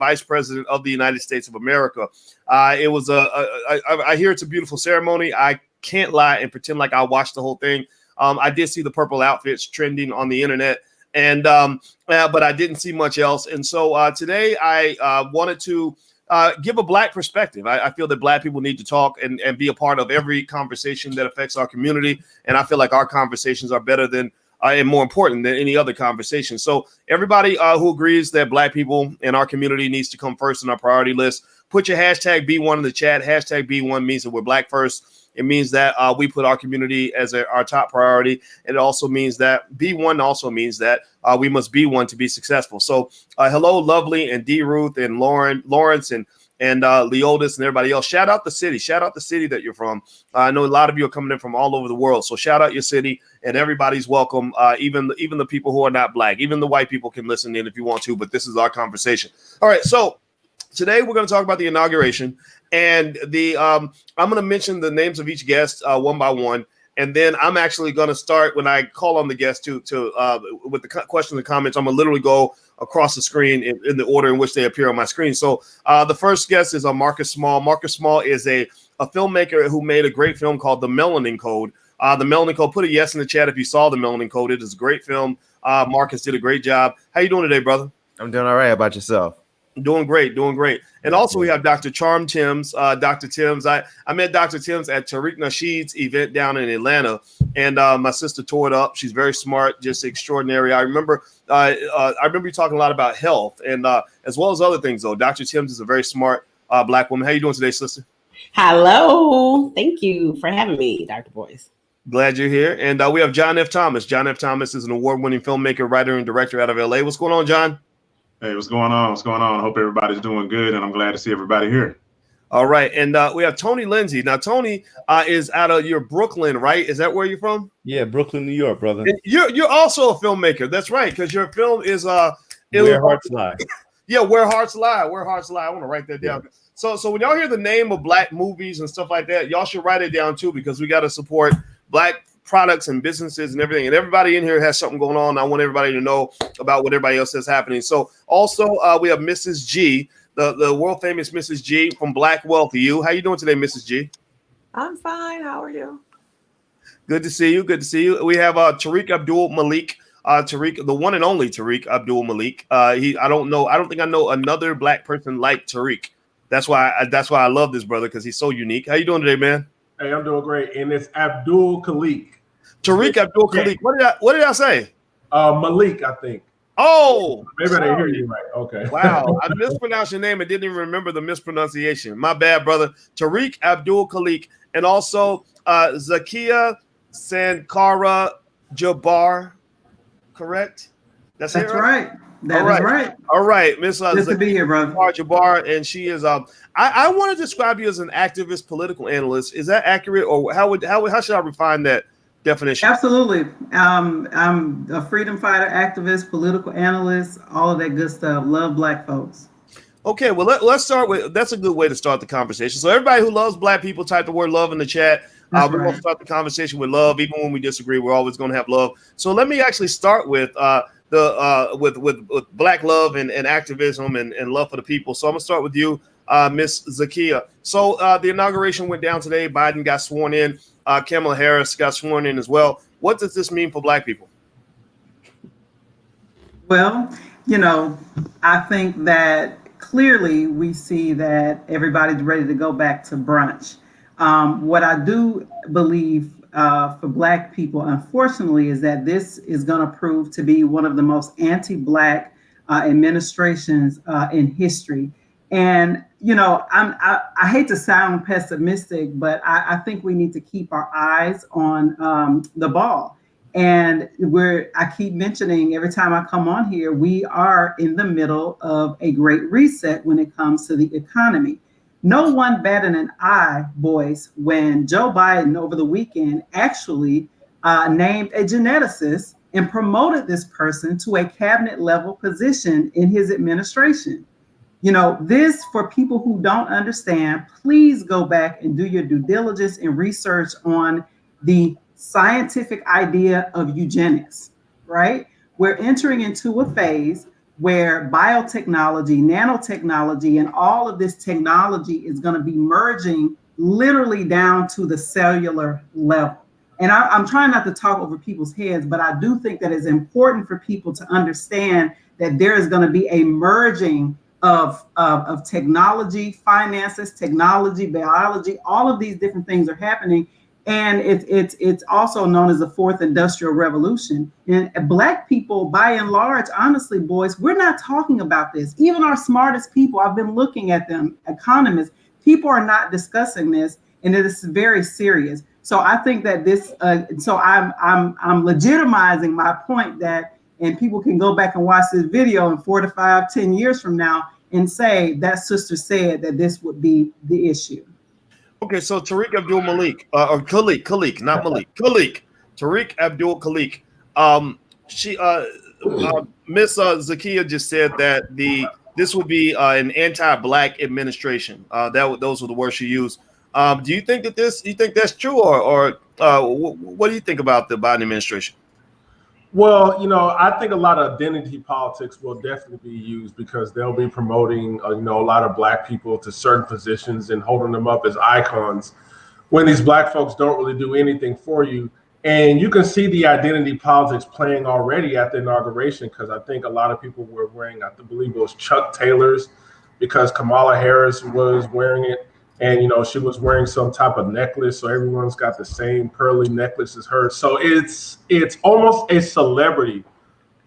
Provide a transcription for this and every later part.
Vice President of the United States of America. It was I hear it's a beautiful ceremony. I can't lie and pretend like I watched the whole thing. I did see the purple outfits trending on the internet, and but I didn't see much else. And so today I wanted to give a Black perspective. I feel that Black people need to talk and be a part of every conversation that affects our community. And I feel like our conversations are better than and more important than any other conversation. So everybody who agrees that Black people in our community needs to come first on our priority list, put your hashtag B1 in the chat. Hashtag B1 means that we're Black first. It means that we put our community as our top priority. And it also means that B1 also means that we must be one to be successful. So hello, Lovely and D. Ruth and Lawrence and Leotis and everybody else. Shout out the city. Shout out the city that you're from. I know a lot of you are coming in from all over the world. So shout out your city, and everybody's welcome. Even the people who are not Black, even the white people can listen in if you want to, but this is our conversation. All right. So today we're going to talk about the inauguration, and I'm going to mention the names of each guest one by one. And then I'm actually going to start when I call on the guests to with the questions and comments. I'm going to literally go across the screen in the order in which they appear on my screen. So the first guest is Marcus Small. Marcus Small is a filmmaker who made a great film called The Melanin Code. The Melanin Code, put a yes in the chat if you saw The Melanin Code. It is a great film. Marcus did a great job. How you doing today, brother? I'm doing all right. How about yourself? Doing great. And also we have Dr. Charm Timms. Dr. Timms, I met Dr. Timms at Tariq Nasheed's event down in Atlanta, and my sister tore it up. She's very smart, just extraordinary. I remember you talking a lot about health and as well as other things, though. Dr. Timms is a very smart Black woman. How you doing today, sister? Hello. Thank you for having me, Dr. Boyce. Glad you're here. And we have John F. Thomas. John F. Thomas is an award-winning filmmaker, writer, and director out of LA. What's going on, John? Hey, what's going on? I hope everybody's doing good, and I'm glad to see everybody here. All right, and we have Tony Lindsay. Now, Tony is out of your Brooklyn, right? Is that where you're from? Yeah, Brooklyn, New York, brother. And you're also a filmmaker. That's right, because your film is Where Hearts Lie. Yeah, Where Hearts Lie. Where Hearts Lie. I want to write that down. Yeah. So when y'all hear the name of Black movies and stuff like that, y'all should write it down too, because we got to support Black products and businesses and everything, and everybody in here has something going on. I want everybody to know about what everybody else is happening. So also we have Mrs. G, the world famous Mrs. G from Black Wealth. How you doing today, Mrs. G? I'm fine. How are you? Good to see you. We have Tariq Abdul Malik. Tariq, the one and only Tariq Abdul Malik. I don't think I know another Black person like Tariq. That's why I love this brother, because he's so unique. How you doing today, man? Hey, I'm doing great. And it's Abdul Khalik. Tariq Abdul Khalik. What did I say? Malik, I think. Oh, maybe I didn't hear you right. Okay. Wow, I mispronounced your name and didn't even remember the mispronunciation. My bad, brother. Tariq Abdul Khalik, and also Zakia Sankara Jabbar. Correct? That's right. That is right. All right, Miss. Good to be here, brother. Jabbar, and she is. I want to describe you as an activist, political analyst. Is that accurate, or how should I refine that definition? Absolutely. I'm a freedom fighter, activist, political analyst, all of that good stuff. Love Black folks. Okay, well let's start with. That's a good way to start the conversation. So everybody who loves Black people, type the word love in the chat. We're going to start the conversation with love, even when we disagree. We're always going to have love. So let me actually start with with Black love and activism and love for the people. So I'm gonna start with you, Miss Zakia. So the inauguration went down today. Biden got sworn in. Kamala Harris got sworn in as well. What does this mean for Black people? Well, I think that clearly we see that everybody's ready to go back to brunch. What I do believe for Black people, unfortunately, is that this is going to prove to be one of the most anti-Black administrations in history. And, I hate to sound pessimistic, but I think we need to keep our eyes on the ball. And I keep mentioning every time I come on here, we are in the middle of a great reset when it comes to the economy. No one batted an eye, Boyce, when Joe Biden over the weekend actually named a geneticist and promoted this person to a cabinet level position in his administration. This, for people who don't understand, please go back and do your due diligence and research on the scientific idea of eugenics, right? We're entering into a phase where biotechnology, nanotechnology, and all of this technology is going to be merging literally down to the cellular level. And I'm trying not to talk over people's heads, but I do think that it's important for people to understand that there is going to be a merging of technology, finances, technology, biology, all of these different things are happening. And it's also known as the fourth industrial revolution. And Black people, by and large, honestly, boys, we're not talking about this. Even our smartest people, I've been looking at them, economists, people are not discussing this, and it is very serious. So I think that this, so I'm legitimizing my point that, and people can go back and watch this video in 4 to 5, 10 years from now and say that sister said that this would be the issue. Okay, so Tariq Abdul Malik, or Khalik, not Malik, Khalik, Tariq Abdul Khalik. Miss Zakia just said that this would be an anti-Black administration. Those were the words she used. Do you think that you think that's true, or what do you think about the Biden administration? Well, I think a lot of identity politics will definitely be used because they'll be promoting, a lot of Black people to certain positions and holding them up as icons when these Black folks don't really do anything for you. And you can see the identity politics playing already at the inauguration, because I think a lot of people were wearing, I believe it was Chuck Taylor's, because Kamala Harris was wearing it. And, she was wearing some type of necklace. So everyone's got the same pearly necklace as her. So it's almost a celebrity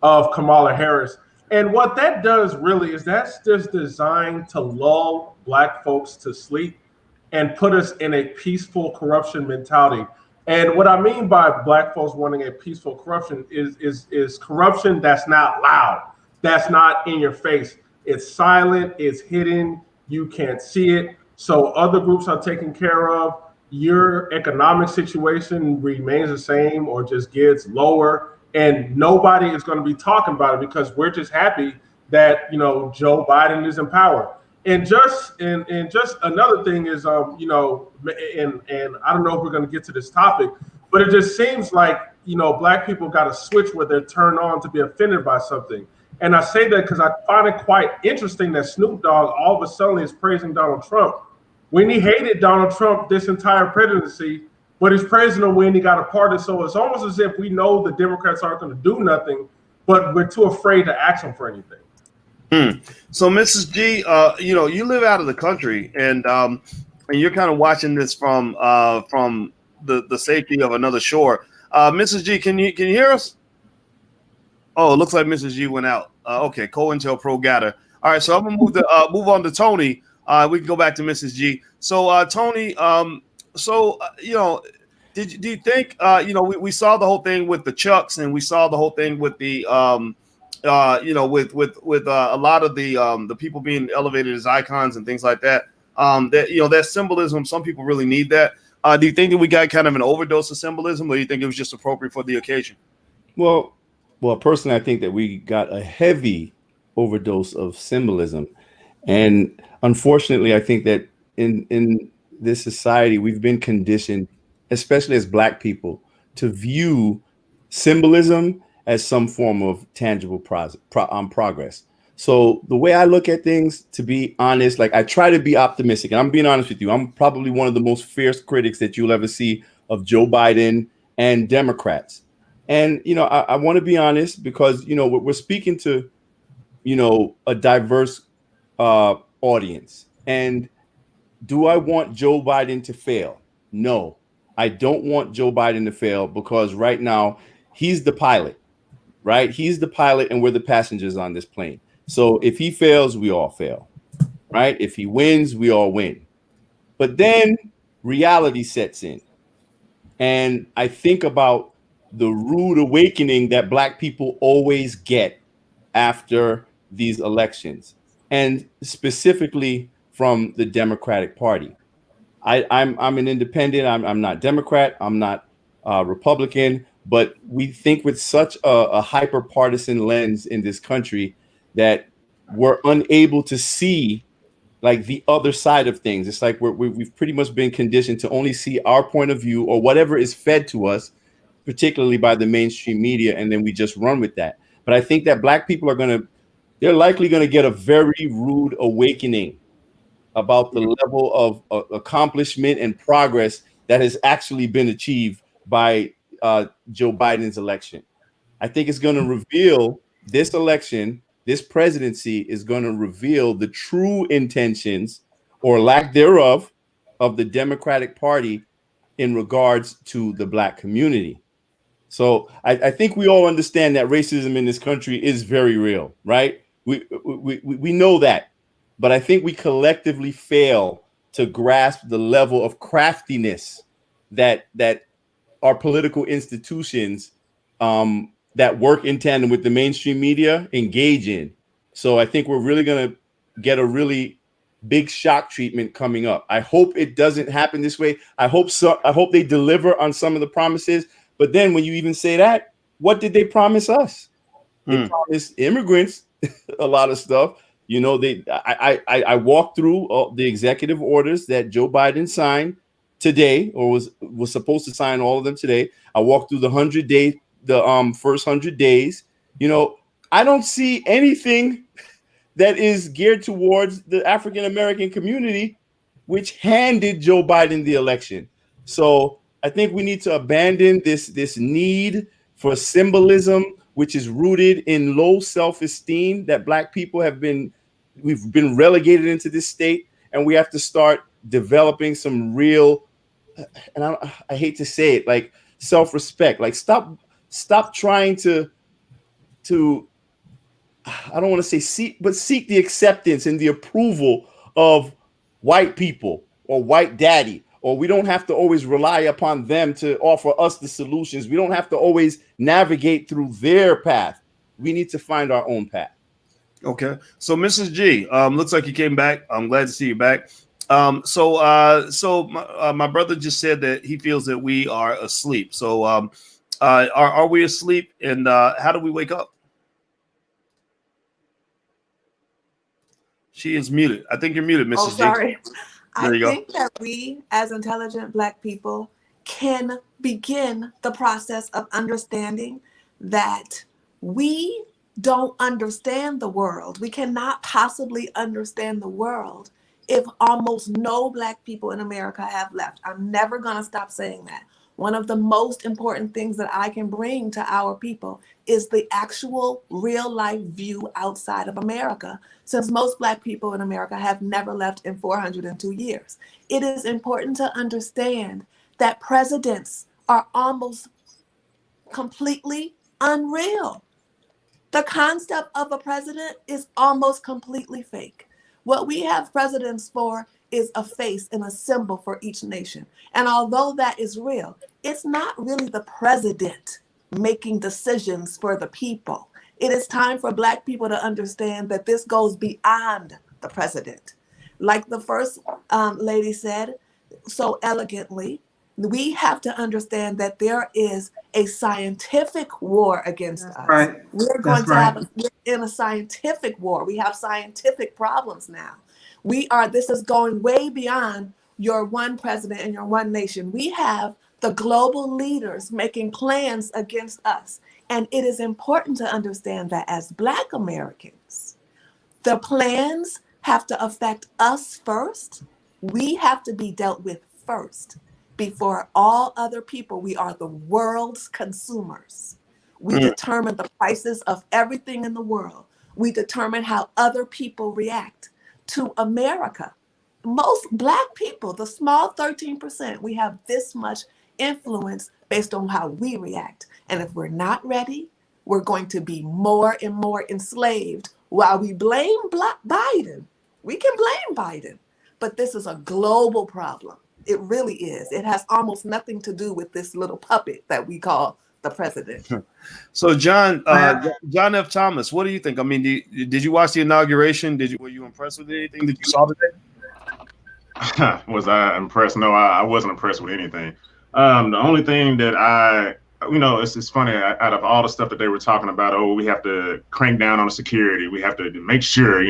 of Kamala Harris. And what that does really is that's just designed to lull Black folks to sleep and put us in a peaceful corruption mentality. And what I mean by Black folks wanting a peaceful corruption is corruption that's not loud, that's not in your face. It's silent, it's hidden, you can't see it. So other groups are taken care of. Your economic situation remains the same or just gets lower, and nobody is going to be talking about it because we're just happy that Joe Biden is in power. And just another thing is and I don't know if we're going to get to this topic, but it just seems like Black people got a switch where they're turned on to be offended by something. And I say that because I find it quite interesting that Snoop Dogg all of a sudden is praising Donald Trump when he hated Donald Trump this entire presidency, but he's praising him when he got a pardon. So it's almost as if we know the Democrats aren't going to do nothing, but we're too afraid to ask them for anything. So Mrs. G, you live out of the country, and you're kind of watching this from the safety of another shore. Mrs. G, can you hear us? Oh, it looks like Mrs. G went out. Okay, COINTELPRO got her. All right, so I'm gonna move on to Tony. We can go back to Mrs. G. So Tony, do you think we saw the whole thing with the Chucks, and we saw the whole thing with the with a lot of the people being elevated as icons and things like that. That symbolism, some people really need that. Do you think that we got kind of an overdose of symbolism, or do you think it was just appropriate for the occasion? Well, personally, I think that we got a heavy overdose of symbolism. And unfortunately, I think that in this society, we've been conditioned, especially as Black people, to view symbolism as some form of tangible progress. So the way I look at things, to be honest, like I try to be optimistic, and I'm being honest with you, I'm probably one of the most fierce critics that you'll ever see of Joe Biden and Democrats. And, I want to be honest because, we're speaking to, a diverse audience. And do I want Joe Biden to fail? No, I don't want Joe Biden to fail because right now he's the pilot, right? He's the pilot and we're the passengers on this plane. So if he fails, we all fail, right? If he wins, we all win. But then reality sets in. And I think about the rude awakening that Black people always get after these elections, and specifically from the Democratic Party. I'm an independent. I'm not Democrat. I'm not Republican. But we think with such a hyper partisan lens in this country that we're unable to see like the other side of things. It's like we've pretty much been conditioned to only see our point of view or whatever is fed to us, particularly by the mainstream media, and then we just run with that. But I think that Black people are going to they're likely going to get a very rude awakening about the level of accomplishment and progress that has actually been achieved by Joe Biden's election. I think it's going to reveal this election, this presidency is going to reveal the true intentions or lack thereof of the Democratic Party in regards to the Black community. So I think we all understand that racism in this country is very real, right? We know that, but I think we collectively fail to grasp the level of craftiness that our political institutions that work in tandem with the mainstream media engage in. So I think we're really going to get a really big shock treatment coming up. I hope it doesn't happen this way. I hope so. I hope they deliver on some of the promises. But then when you even say that, what did they promise us? They promised immigrants a lot of stuff. You know, I walked through the executive orders that Joe Biden signed today, or was supposed to sign all of them today. I walked through the first 100 days. You know, I don't see anything that is geared towards the African American community, which handed Joe Biden the election. So I think we need to abandon this need for symbolism, which is rooted in low self-esteem that Black people we've been relegated into this state, and we have to start developing some real, and I hate to say it, like self-respect. Like stop trying to I don't want to say seek the acceptance and the approval of white people or white daddy, or we don't have to always rely upon them to offer us the solutions. We don't have to always navigate through their path. We need to find our own path. Okay. So Mrs. G, looks like you came back. I'm glad to see you back. So my brother just said that he feels that we are asleep. So are we asleep, and how do we wake up? She is muted. I think you're muted, Mrs. Oh, sorry. G. I think that we, as intelligent Black people, can begin the process of understanding that we don't understand the world. We cannot possibly understand the world if almost no Black people in America have left. I'm never going to stop saying that. One of the most important things that I can bring to our people is the actual real life view outside of America, since most Black people in America have never left in 402 years. It is important to understand that presidents are almost completely unreal. The concept of a president is almost completely fake. What we have presidents for is a face and a symbol for each nation. And although that is real, it's not really the president making decisions for the people. It is time for Black people to understand that this goes beyond the president. Like the first lady said so elegantly, we have to understand that there is a scientific war against us. Right. We're in a scientific war. We have scientific problems now. This is going way beyond your one president and your one nation. We have the global leaders making plans against us. And it is important to understand that as Black Americans, the plans have to affect us first. We have to be dealt with first. Before all other people, we are the world's consumers. We determine the prices of everything in the world. We determine how other people react to America. Most Black people, the small 13%, we have this much influence based on how we react. And if we're not ready, we're going to be more and more enslaved while we blame Biden. We can blame Biden, but this is a global problem. It really is. It has almost nothing to do with this little puppet that we call the president. So John F. Thomas, what do you think? I mean, did you watch the inauguration? Were you impressed with anything that you saw today? Was I impressed? No, I wasn't impressed with anything. The only thing that it's funny, out of all the stuff that they were talking about, we have to crank down on the security. We have to make sure,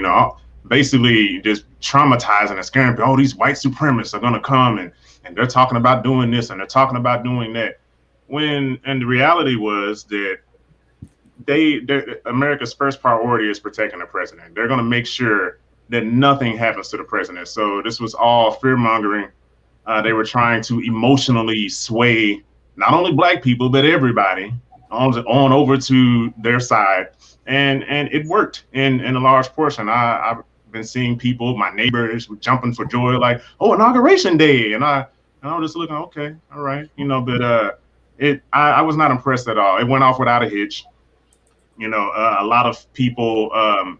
basically just traumatizing and scaring people. These white supremacists are going to come and they're talking about doing this and they're talking about doing that. And the reality was that America's first priority is protecting the president. They're going to make sure that nothing happens to the president. So this was all fear mongering. They were trying to emotionally sway not only black people but everybody on over to their side, and it worked in a large portion. I've been seeing people, my neighbors, jumping for joy, like, oh, Inauguration Day, and I was just looking, okay, all right, but I was not impressed at all. It went off without a hitch. A lot of people, a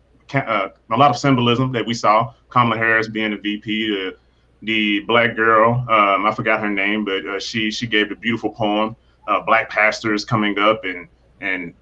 lot of symbolism that we saw. Kamala Harris being the VP, the black girl, I forgot her name, but she gave a beautiful poem. Black pastors coming up and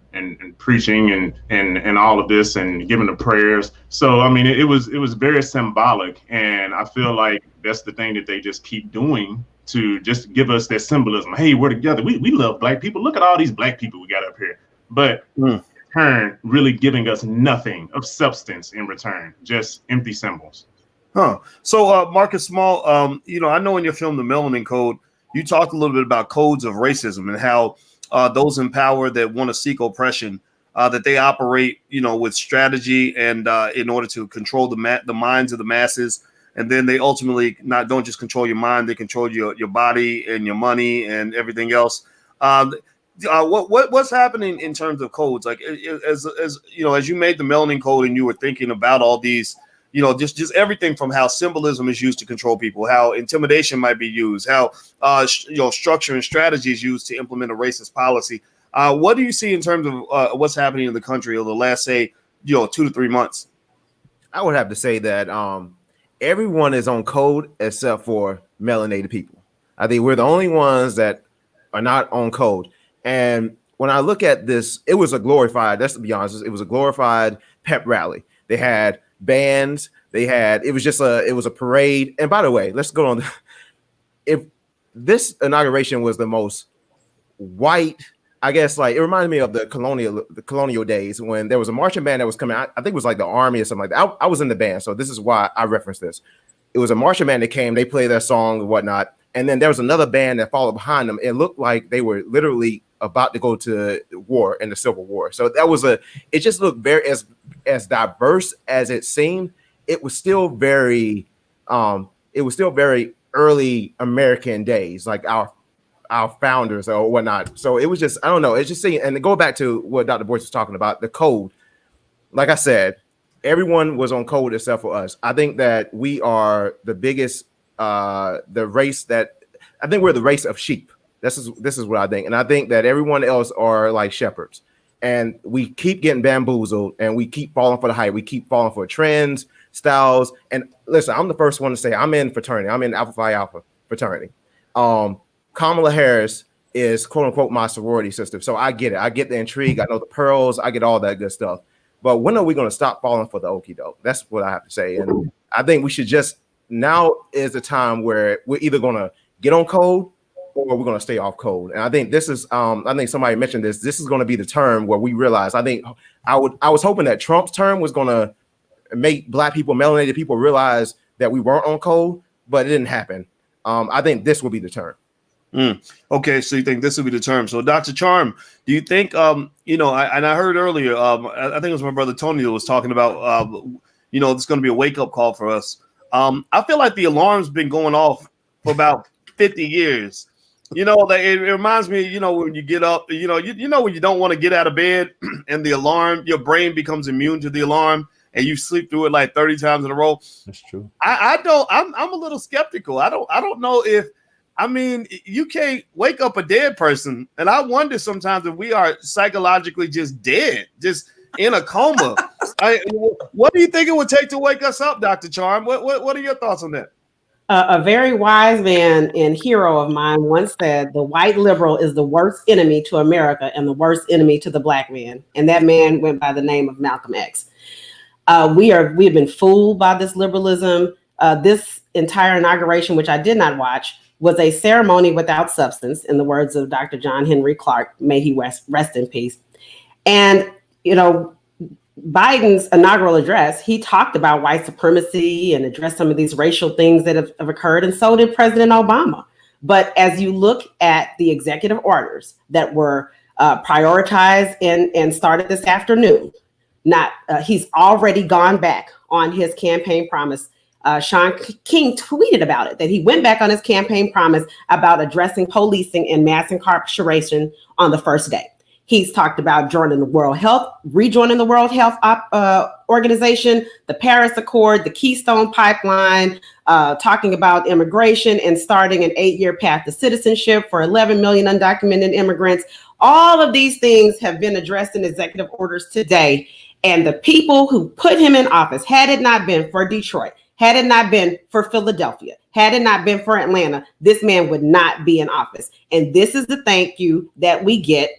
preaching and all of this and giving the prayers. So I mean, it was very symbolic, and I feel like that's the thing that they just keep doing to just give us that symbolism. Hey, we're together. We love black people. Look at all these black people we got up here. But in turn, really giving us nothing of substance in return, just empty symbols. Huh. So Marcus Small, I know in your film, The Melanin Code, you talked a little bit about codes of racism and how those in power that want to seek oppression, that they operate, with strategy and in order to control the minds of the masses. And then they ultimately don't just control your mind, they control your body and your money and everything else. What's happening in terms of codes? Like as you made the Melanin Code and you were thinking about all these, just everything from how symbolism is used to control people, how intimidation might be used, how structure and strategy is used to implement a racist policy. What do you see in terms of what's happening in the country over the last, say, 2 to 3 months? I would have to say that everyone is on code except for melanated people. I think we're the only ones that are not on code. And when I look at this, it was a glorified, let's be honest, it was a glorified pep rally. They had bands, it was a parade. And by the way, let's go on. If this inauguration was the most white, I guess, like, it reminded me of the colonial days when there was a marching band that was coming. I think it was like the army or something like that. I was in the band, so this is why I reference this. It was a marching band that came, they played their song and whatnot. And then there was another band that followed behind them. It looked like they were literally about to go to war in the Civil War. So it just looked very, as diverse as it seemed. It was still very early American days, like our founders or whatnot. So it was just, I don't know. It's just saying, and to go back to what Dr. Boyce was talking about, the code, like I said, everyone was on code except for us. I think that we are the biggest, the race that, I think we're the race of sheep. This is what I think. And I think that everyone else are like shepherds, and we keep getting bamboozled and we keep falling for the hype. We keep falling for trends, styles. And listen, I'm the first one to say I'm in fraternity. I'm in Alpha Phi Alpha fraternity. Kamala Harris is quote unquote my sorority sister. So I get it. I get the intrigue. I know the pearls. I get all that good stuff. But when are we going to stop falling for the okie doke? That's what I have to say. And I think we should now is the time where we're either going to get on code or we're going to stay off code. And I think this is, I think somebody mentioned this. This is going to be the term where we realize, I think I was hoping that Trump's term was going to make Black people, melanated people realize that we weren't on code, but it didn't happen. I think this will be the term. Okay, so you think this will be the term. So Dr. Charm, do you think, I heard earlier, I think it was my brother Tony that was talking about, it's going to be a wake-up call for us. I feel like the alarm's been going off for about 50 years. Like it reminds me, when you get up, when you don't want to get out of bed and the alarm, your brain becomes immune to the alarm and you sleep through it like 30 times in a row. That's true. I'm a little skeptical. I don't know if, you can't wake up a dead person. And I wonder sometimes if we are psychologically just dead, just in a coma. What do you think it would take to wake us up, Dr. Charm? What are your thoughts on that? A very wise man and hero of mine once said, the white liberal is the worst enemy to America and the worst enemy to the Black man. And that man went by the name of Malcolm X. We have been fooled by this liberalism. This entire inauguration, which I did not watch, was a ceremony without substance, in the words of Dr. John Henry Clark, may he rest in peace. And, Biden's inaugural address, he talked about white supremacy and addressed some of these racial things that have occurred, and so did President Obama. But as you look at the executive orders that were prioritized and started this afternoon. He's already gone back on his campaign promise. Sean King tweeted about it, that he went back on his campaign promise about addressing policing and mass incarceration on the first day. He's talked about rejoining the World Health Organization, the Paris Accord, the Keystone Pipeline, talking about immigration and starting an 8-year path to citizenship for 11 million undocumented immigrants. All of these things have been addressed in executive orders today. And the people who put him in office, had it not been for Detroit, had it not been for Philadelphia, had it not been for Atlanta, this man would not be in office. And this is the thank you that we get.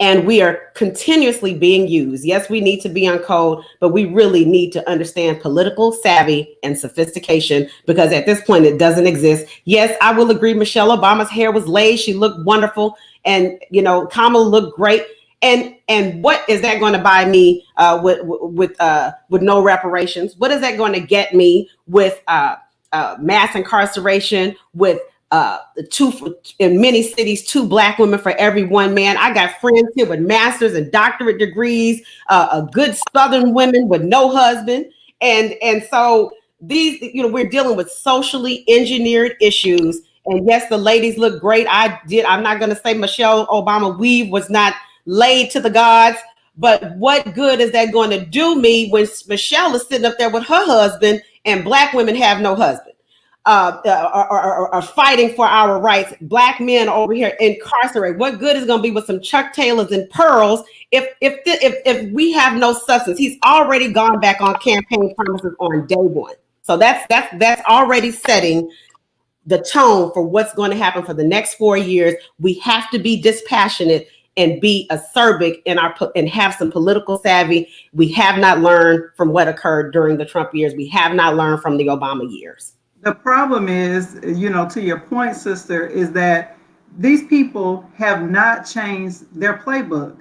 And we are continuously being used. Yes, we need to be on code, but we really need to understand political savvy and sophistication, because at this point it doesn't exist. Yes, I will agree. Michelle Obama's hair was laid. She looked wonderful. And, Kamala looked great. And what is that going to buy me with no reparations? What is that going to get me with mass incarceration, with in many cities, 2 Black women for every 1 man? I got friends here with master's and doctorate degrees, a good Southern women with no husband. And so these, we're dealing with socially engineered issues. And yes, the ladies look great. I'm not going to say Michelle Obama weave was not laid to the gods, but what good is that going to do me when Michelle is sitting up there with her husband and Black women have no husband, are fighting for our rights? Black men over here incarcerated. What good is going to be with some Chuck Taylors and pearls if we have no substance? He's already gone back on campaign promises on day one. So that's already setting the tone for what's going to happen for the next 4 years. We have to be dispassionate and be acerbic and have some political savvy. We have not learned from what occurred during the Trump years. We have not learned from the Obama years. The problem is, to your point, sister, is that these people have not changed their playbook.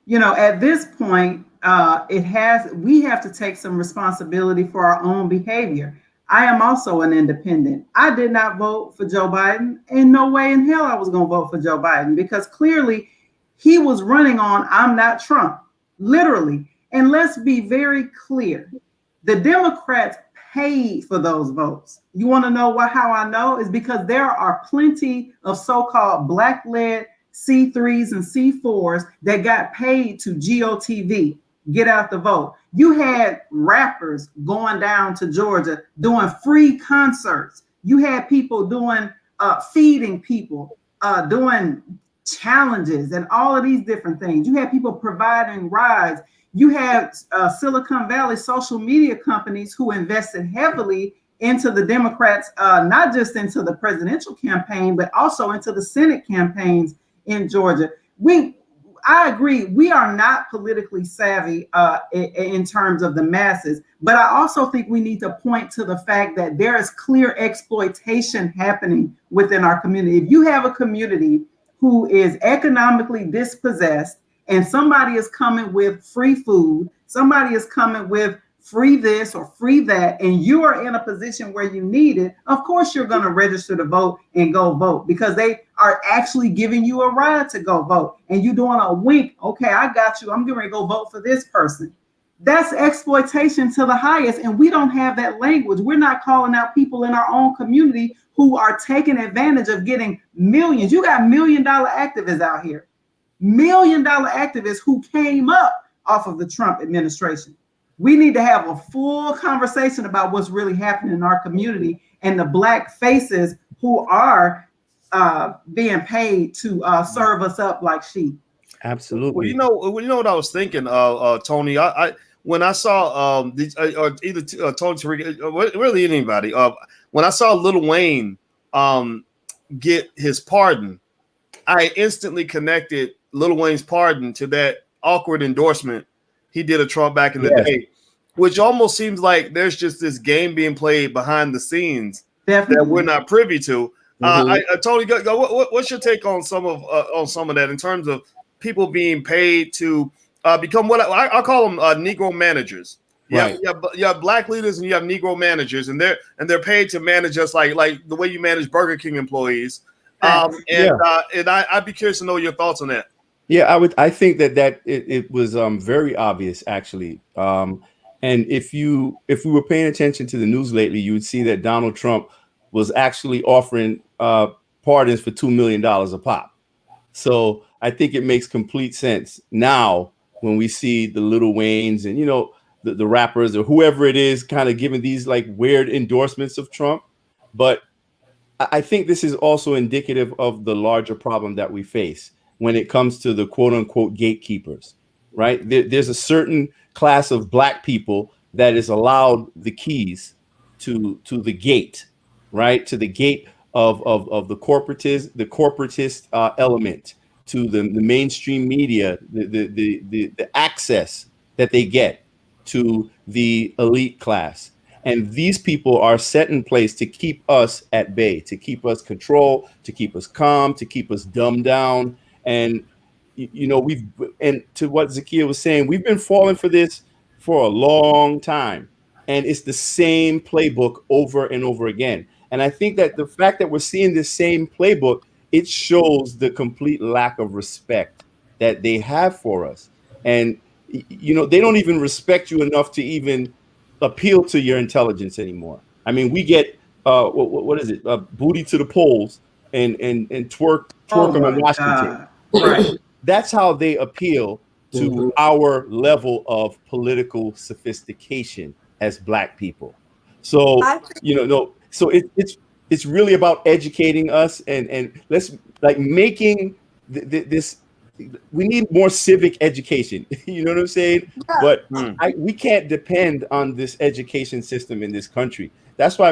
At this point, we have to take some responsibility for our own behavior. I am also an independent. I did not vote for Joe Biden. In no way in hell I was going to vote for Joe Biden, because clearly he was running on "I'm not Trump," literally. And let's be very clear. The Democrats paid for those votes. You want to know how I know? Is because there are plenty of so-called Black-led C3s and C4s that got paid to GOTV, get out the vote. You had rappers going down to Georgia doing free concerts. You had people doing feeding people, doing challenges and all of these different things. You had people providing rides. You had Silicon Valley social media companies who invested heavily into the Democrats, not just into the presidential campaign, but also into the Senate campaigns in Georgia. I agree, we are not politically savvy in terms of the masses, but I also think we need to point to the fact that there is clear exploitation happening within our community. If you have a community who is economically dispossessed and somebody is coming with free food, somebody is coming with free this or free that, and you are in a position where you need it, of course you're going to register to vote and go vote, because they are actually giving you a ride to go vote. And you doing a wink, okay, I got you, I'm going to go vote for this person. That's exploitation to the highest, and we don't have that language. We're not calling out people in our own community who are taking advantage of getting millions. You got $1 million activists out here, $1 million activists who came up off of the Trump administration. We need to have a full conversation about what's really happening in our community and the Black faces who are being paid to serve us up like sheep. Absolutely. Well, you know what I was thinking, Tony. When I saw Tony Tariq, really anybody, when I saw Lil Wayne get his pardon, I instantly connected Lil Wayne's pardon to that awkward endorsement he did of Trump back in the day, which almost seems like there's just this game being played behind the scenes that we're not privy to. Tony, what's your take on some of that in terms of people being paid to become what I call them Negro managers? Right. You have Black leaders and you have Negro managers, and they're paid to manage us like the way you manage Burger King employees. I'd be curious to know your thoughts on that. Yeah, I think that it was very obvious actually. And if we were paying attention to the news lately, you would see that Donald Trump was actually offering pardons for $2 million a pop. So I think it makes complete sense now when we see the Lil Waynes and the rappers or whoever it is kind of giving these like weird endorsements of Trump. But I think this is also indicative of the larger problem that we face when it comes to the quote unquote gatekeepers, right? There's a certain class of Black people that is allowed the keys to the gate, right? To the gate of the corporatist element, to the mainstream media, the access that they get to the elite class. And these people are set in place to keep us at bay, to keep us controlled, to keep us calm, to keep us dumbed down. And, and to what Zakia was saying, we've been falling for this for a long time. And it's the same playbook over and over again. And I think that the fact that we're seeing this same playbook, it shows the complete lack of respect that they have for us. And, they don't even respect you enough to even appeal to your intelligence anymore. I mean, we get what is it? Booty to the polls and twerk on Washington. Right. That's how they appeal to our level of political sophistication as Black people. So so it's really about educating us and let's like making this. We need more civic education. You know what I'm saying? Yeah. But we can't depend on this education system in this country. That's why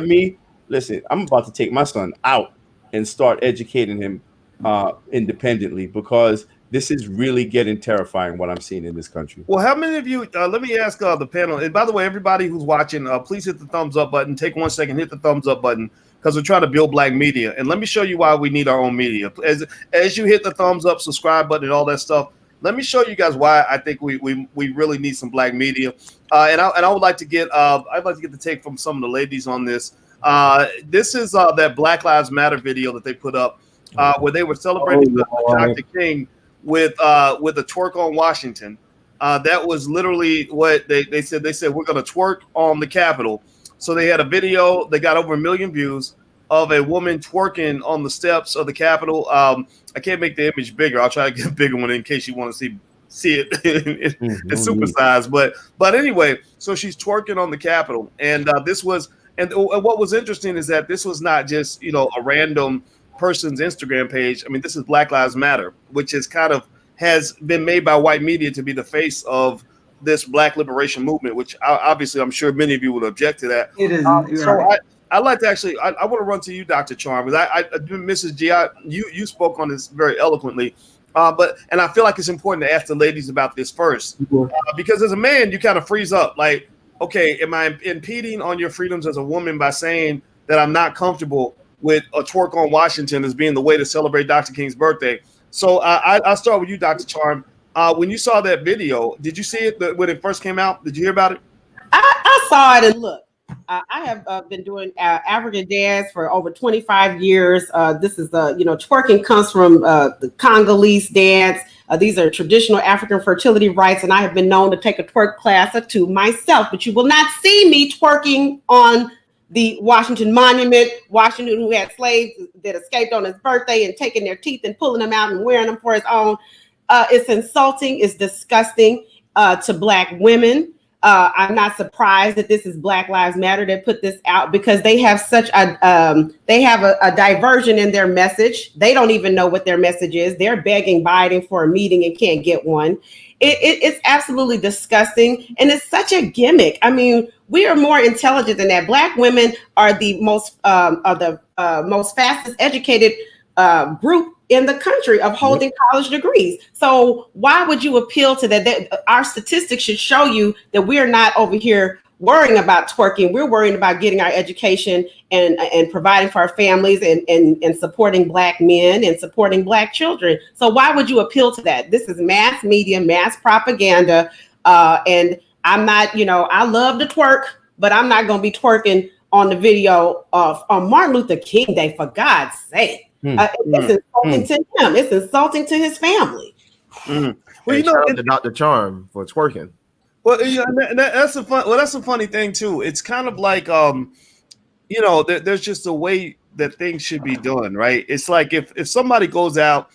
listen, I'm about to take my son out and start educating him independently, because this is really getting terrifying what I'm seeing in this country. Well, how many of you, let me ask the panel, and by the way, everybody who's watching, please hit the thumbs up button. Take 1 second, hit the thumbs up button, because we're trying to build Black media. And let me show you why we need our own media. As you hit the thumbs up, subscribe button, and all that stuff, let me show you guys why I think we really need some Black media. And I would like to get the take from some of the ladies on this. This is that Black Lives Matter video that they put up where they were celebrating Dr. King with a twerk on Washington. That was literally what they said. They said, we're going to twerk on the Capitol. So they had a video. They got over 1 million views of a woman twerking on the steps of the Capitol. I can't make the image bigger. I'll try to get a bigger one in case you want to see it it's supersized. But anyway, so she's twerking on the Capitol. And what was interesting is that this was not just, a random person's Instagram page. I mean, this is Black Lives Matter, which is has been made by white media to be the face of this Black liberation movement, which obviously I'm sure many of you would object to that. It is. I'd like to actually, I want to run to you, Dr. Charm, because Mrs. G, you spoke on this very eloquently, and I feel like it's important to ask the ladies about this first, because as a man, you kind of freeze up. Like, okay, am I impeding on your freedoms as a woman by saying that I'm not comfortable with a twerk on Washington as being the way to celebrate Dr. King's birthday? So I'll start with you, Dr. Charm. When you saw that video, did you see it when it first came out? Did you hear about it? I saw it, and look, I have been doing African dance for over 25 years. This is twerking comes from the Congolese dance. These are traditional African fertility rites, and I have been known to take a twerk class or two myself, but you will not see me twerking on the Washington Monument. Washington, who had slaves that escaped on his birthday and taking their teeth and pulling them out and wearing them for his own. It's insulting. It's disgusting to Black women. I'm not surprised that this is Black Lives Matter that put this out, because they have such a diversion in their message. They don't even know what their message is. They're begging Biden for a meeting and can't get one. It's absolutely disgusting, and it's such a gimmick. I mean, we are more intelligent than that. Black women are the most fastest educated group in the country of holding college degrees. So why would you appeal to that? Our statistics should show you that we're not over here worrying about twerking. We're worrying about getting our education and providing for our families and supporting Black men and supporting Black children. So why would you appeal to that? This is mass media, mass propaganda. And I'm not, I love to twerk, but I'm not going to be twerking on the video on Martin Luther King Day, for God's sake. It's insulting to him. It's insulting to his family. Well, Hey, you know, shout out to Dr. Charm for twerking. well, you know, that's a fun. Well, that's a funny thing too. It's kind of like, you know, there's just a way that things should be done, right? It's like if somebody goes out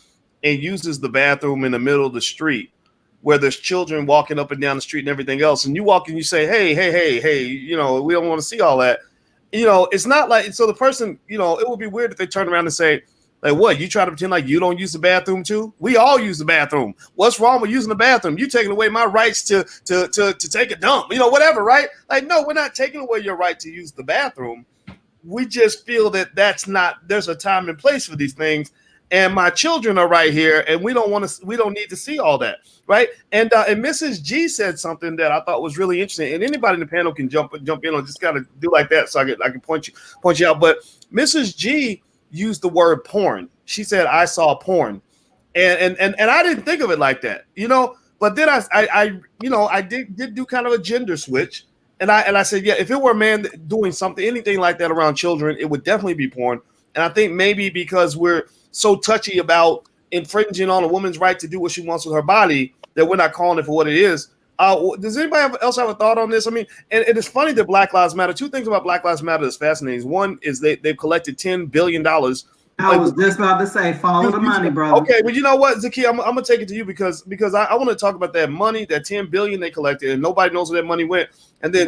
and uses the bathroom in the middle of the street where there's children walking up and down the street and everything else, and you walk and you say, hey, you know, we don't want to see all that. You know, it's not like, so the person, you know, it would be weird if they turn around and say, like, what, you try to pretend like you don't use the bathroom too? We all use the bathroom. What's wrong with using the bathroom? You taking away my rights to take a dump, you know, whatever, right? Like, no, we're not taking away your right to use the bathroom. We just feel that there's a time and place for these things. And my children are right here, and we don't need to see all that, right? And Mrs. G said something that I thought was really interesting. And anybody in the panel can jump in on, just gotta do like that so I can point you out. But Mrs. G used the word porn. She said, I saw porn. And I didn't think of it like that, you know. But then I did do kind of a gender switch. And I said, yeah, if it were a man doing something, anything like that around children, it would definitely be porn. And I think maybe because we're so touchy about infringing on a woman's right to do what she wants with her body that we're not calling it for what it is. Does anybody else have a thought on this? I mean, and it is funny that Black Lives Matter. Two things about Black Lives Matter that's fascinating. One is they've collected $10 billion. I was just about to say, follow the money, brother. Okay, well, you know what, Zakiya, I'm gonna take it to you because I want to talk about that money, that $10 billion they collected, and nobody knows where that money went. And then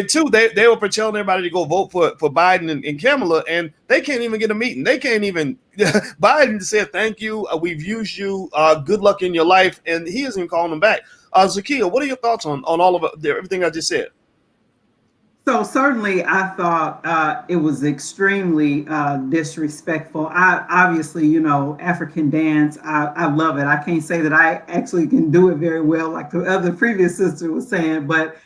two, they were telling everybody to go vote for Biden and Kamala, and they can't even get a meeting. They can't even. Biden said thank you, we've used you, good luck in your life, and he isn't even calling them back. Zakiya, what are your thoughts on all of everything I just said? So certainly, I thought it was extremely disrespectful. Obviously, you know, African dance, I love it. I can't say that I actually can do it very well, like the other previous sister was saying, but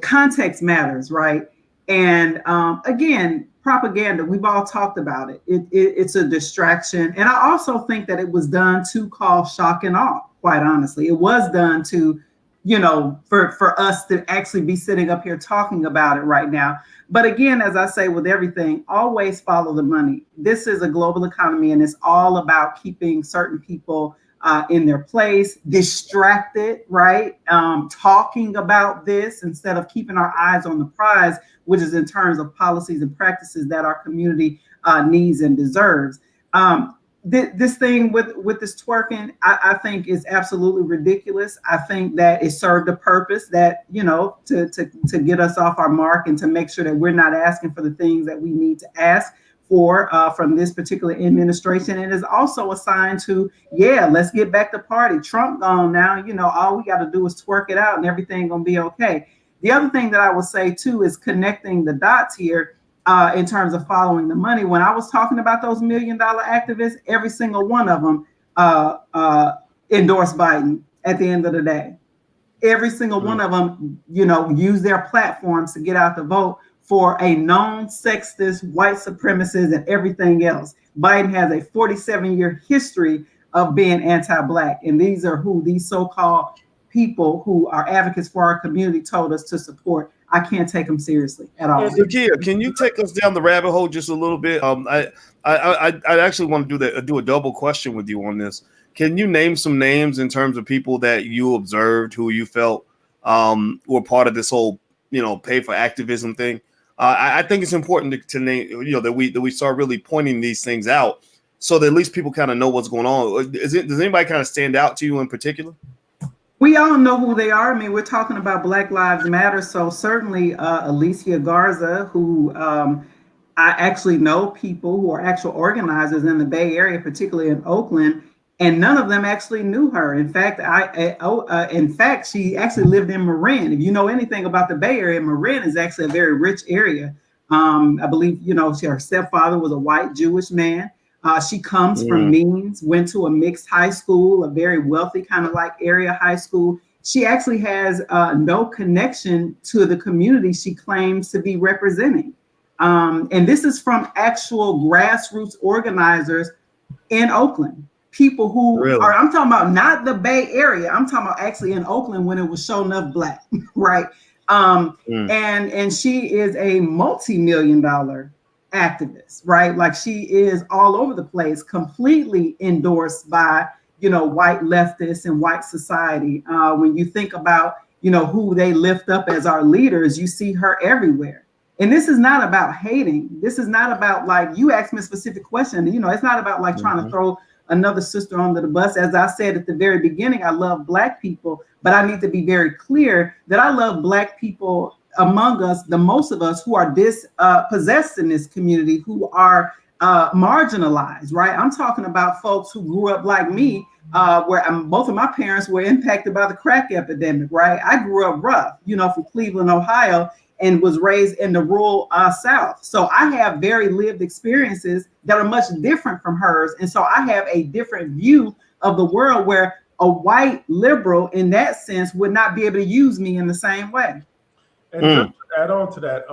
context matters, right? And again, propaganda, we've all talked about it. It's a distraction. And I also think that it was done to cause shock and awe, quite honestly. It was done to, you know, for us to actually be sitting up here talking about it right now. But again, as I say with everything, always follow the money. This is a global economy, and it's all about keeping certain people in their place, distracted, right? Talking about this instead of keeping our eyes on the prize, which is in terms of policies and practices that our community needs and deserves. This thing with this twerking, I think is absolutely ridiculous. I think that it served a purpose that, you know, to get us off our mark and to make sure that we're not asking for the things that we need to ask for from this particular administration. And is also a sign to, yeah, let's get back to party. Trump gone now, you know, all we got to do is twerk it out and everything gonna be okay. The other thing that I would say too is connecting the dots here. In terms of following the money, when I was talking about those $1 million activists, every single one of them endorsed Biden at the end of the day. Every single one of them, you know, use their platforms to get out the vote for a known sexist, white supremacist, and everything else. Biden has a 47-year history of being anti-Black, and these are who these so-called people who are advocates for our community told us to support. I can't take them seriously at all. Zakiya, can you take us down the rabbit hole just a little bit? I actually want to do a double question with you on this. Can you name some names in terms of people that you observed who you felt were part of this whole, you know, pay for activism thing? I think it's important to name, you know, that we start really pointing these things out so that at least people kind of know what's going on. Does anybody kind of stand out to you in particular? We all know who they are. I mean, we're talking about Black Lives Matter. So certainly Alicia Garza, who I actually know people who are actual organizers in the Bay Area, particularly in Oakland, and none of them actually knew her. In fact, she actually lived in Marin. If you know anything about the Bay Area, Marin is actually a very rich area. I believe, you know, her stepfather was a white Jewish man. She comes from means, went to a mixed high school, a very wealthy kind of like area high school. She actually has no connection to the community she claims to be representing. And this is from actual grassroots organizers in Oakland. People who are, I'm talking about not the Bay Area. I'm talking about actually in Oakland when it was show enough Black, right? And she is a multi-million-dollar activist, right? Like she is all over the place, completely endorsed by white leftists and white society. When you think about, who they lift up as our leaders, you see her everywhere. And this is not about hating. This is not about, like, you asked me a specific question. It's not about like trying to throw another sister under the bus. As I said at the very beginning, I love Black people, but I need to be very clear that I love Black people among us, the most of us who are dispossessed in this community, who are marginalized, right? I'm talking about folks who grew up like me, where both of my parents were impacted by the crack epidemic, right? I grew up rough, from Cleveland, Ohio, and was raised in the rural South. So I have very lived experiences that are much different from hers. And so I have a different view of the world, where a white liberal in that sense would not be able to use me in the same way. And just to add on to that,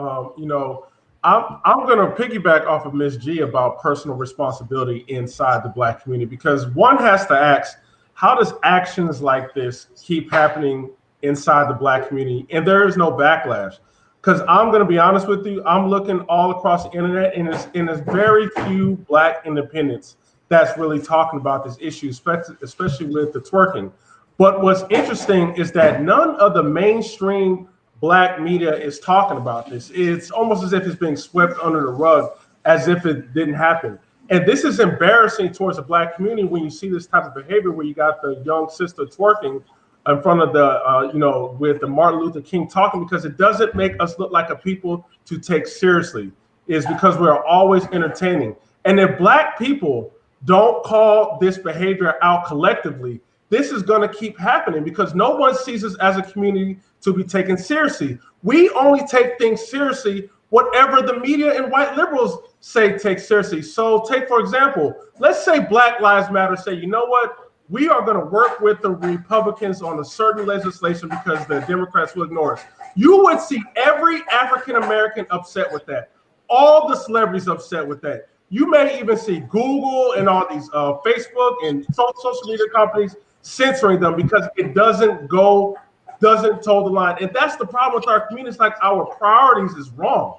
I'm going to piggyback off of Ms. G about personal responsibility inside the Black community, because one has to ask, how does actions like this keep happening inside the Black community and there is no backlash? Because I'm going to be honest with you, I'm looking all across the internet, and there's very few Black independents that's really talking about this issue, especially with the twerking. But what's interesting is that none of the mainstream Black media is talking about this. It's almost as if it's being swept under the rug, as if it didn't happen. And this is embarrassing towards the Black community when you see this type of behavior, where you got the young sister twerking in front of the, with the Martin Luther King talking, because it doesn't make us look like a people to take seriously. Is because we're always entertaining. And if Black people don't call this behavior out collectively, this is going to keep happening, because no one sees us as a community to be taken seriously. We only take things seriously whatever the media and white liberals say take seriously. So take, for example, let's say Black Lives Matter say, you know what? We are going to work with the Republicans on a certain legislation because the Democrats will ignore us. You would see every African-American upset with that. All the celebrities upset with that. You may even see Google and all these Facebook and social media companies censoring them because it doesn't toe the line. And that's the problem with our community. It's like our priorities is wrong.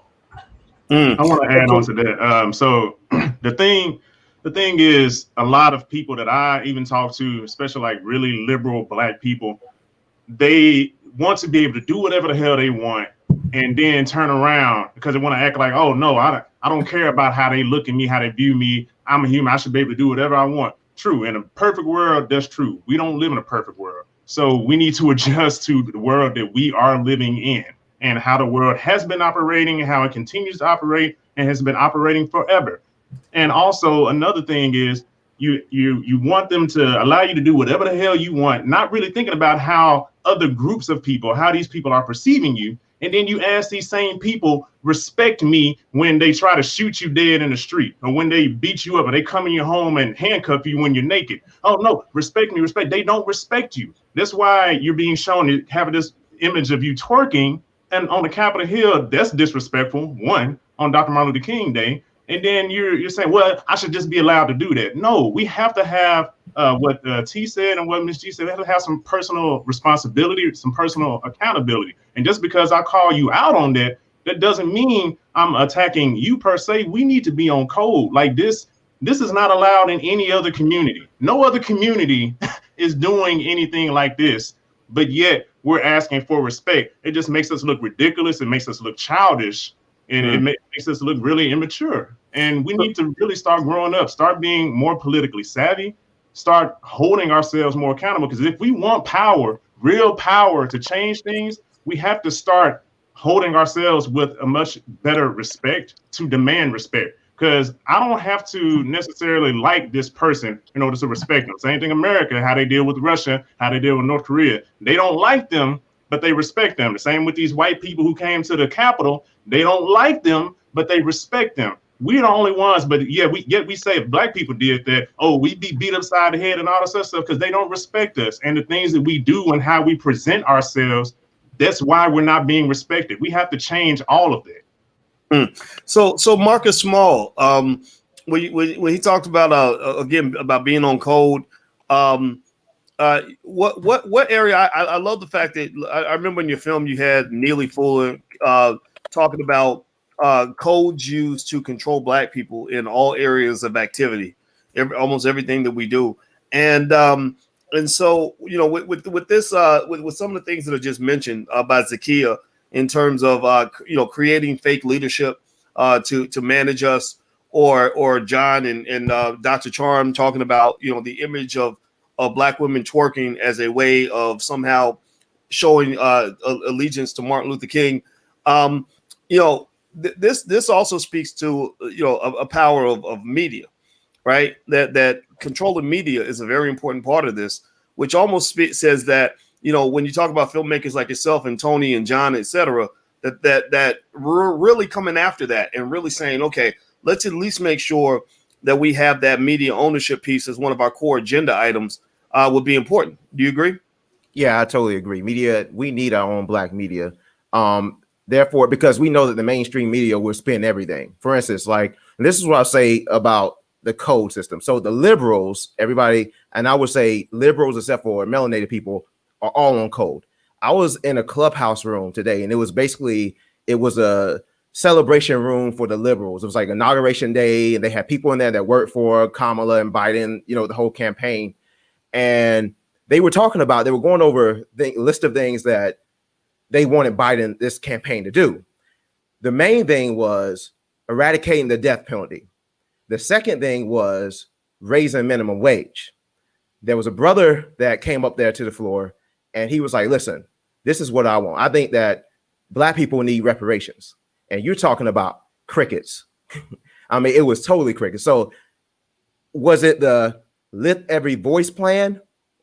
I want to add on to that. So the thing is, a lot of people that I even talk to, especially like really liberal Black people, they want to be able to do whatever the hell they want and then turn around because they want to act like, oh no, I don't care about how they look at me, how they view me. I'm a human. I should be able to do whatever I want. True. In a perfect world, that's true. We don't live in a perfect world. So we need to adjust to the world that we are living in and how the world has been operating and how it continues to operate and has been operating forever. And also another thing is you want them to allow you to do whatever the hell you want, not really thinking about how other groups of people, how these people are perceiving you. And then you ask these same people, respect me when they try to shoot you dead in the street or when they beat you up or they come in your home and handcuff you when you're naked. Oh, no, respect me, respect. They don't respect you. That's why you're being shown having this image of you twerking and on the Capitol Hill. That's disrespectful, one, on Dr. Martin Luther King Day. And then you're saying, well, I should just be allowed to do that. No, we have to have what T said and what Ms. G said. We have to have some personal responsibility, some personal accountability. And just because I call you out on that, that doesn't mean I'm attacking you per se. We need to be on code. Like this is not allowed in any other community. No other community is doing anything like this, but yet we're asking for respect. It just makes us look ridiculous. It makes us look childish. And it makes us look really immature. And we need to really start growing up, start being more politically savvy, start holding ourselves more accountable. Because if we want power, real power to change things, we have to start holding ourselves with a much better respect to demand respect. Because I don't have to necessarily like this person in order to respect them. Same thing America, how they deal with Russia, how they deal with North Korea. They don't like them, but they respect them. The same with these white people who came to the Capitol. They don't like them, but they respect them. We're the only ones, but we say if Black people did that, oh, we'd be beat upside the head and all this other stuff because they don't respect us. And the things that we do and how we present ourselves, that's why we're not being respected. We have to change all of that. So Marcus Small, when he talked about again about being on code, what area? I love the fact that I remember in your film you had Neely Fuller talking about codes used to control Black people in all areas of activity, almost everything that we do. And so, you know, with this with some of the things that are just mentioned by Zakia in terms of you know, creating fake leadership to manage us, or John and Dr. Charm talking about, you know, the image of Black women twerking as a way of somehow showing allegiance to Martin Luther King. You know, this also speaks to, you know, a power of media, right? That controlling media is a very important part of this, which almost says that, you know, when you talk about filmmakers like yourself and Tony and John, etc., that we're really coming after that and really saying, okay, let's at least make sure that we have that media ownership piece as one of our core agenda items would be important. Do you agree? Yeah, I totally agree. Media, we need our own Black media. Therefore, because we know that the mainstream media will spin everything. For instance, like, and this is what I'll say about the code system. So the liberals, everybody, and I would say liberals, except for melanated people, are all on code. I was in a clubhouse room today, and it was a celebration room for the liberals. It was like Inauguration Day, and they had people in there that worked for Kamala and Biden, you know, the whole campaign. And they were going over the list of things that they wanted Biden, this campaign, to do. The main thing was eradicating the death penalty. The second thing was raising minimum wage. There was a brother that came up there to the floor, and he was like, listen, this is what I want. I think that Black people need reparations. And you're talking about crickets. I mean, it was totally crickets. So was it the lift every voice plan,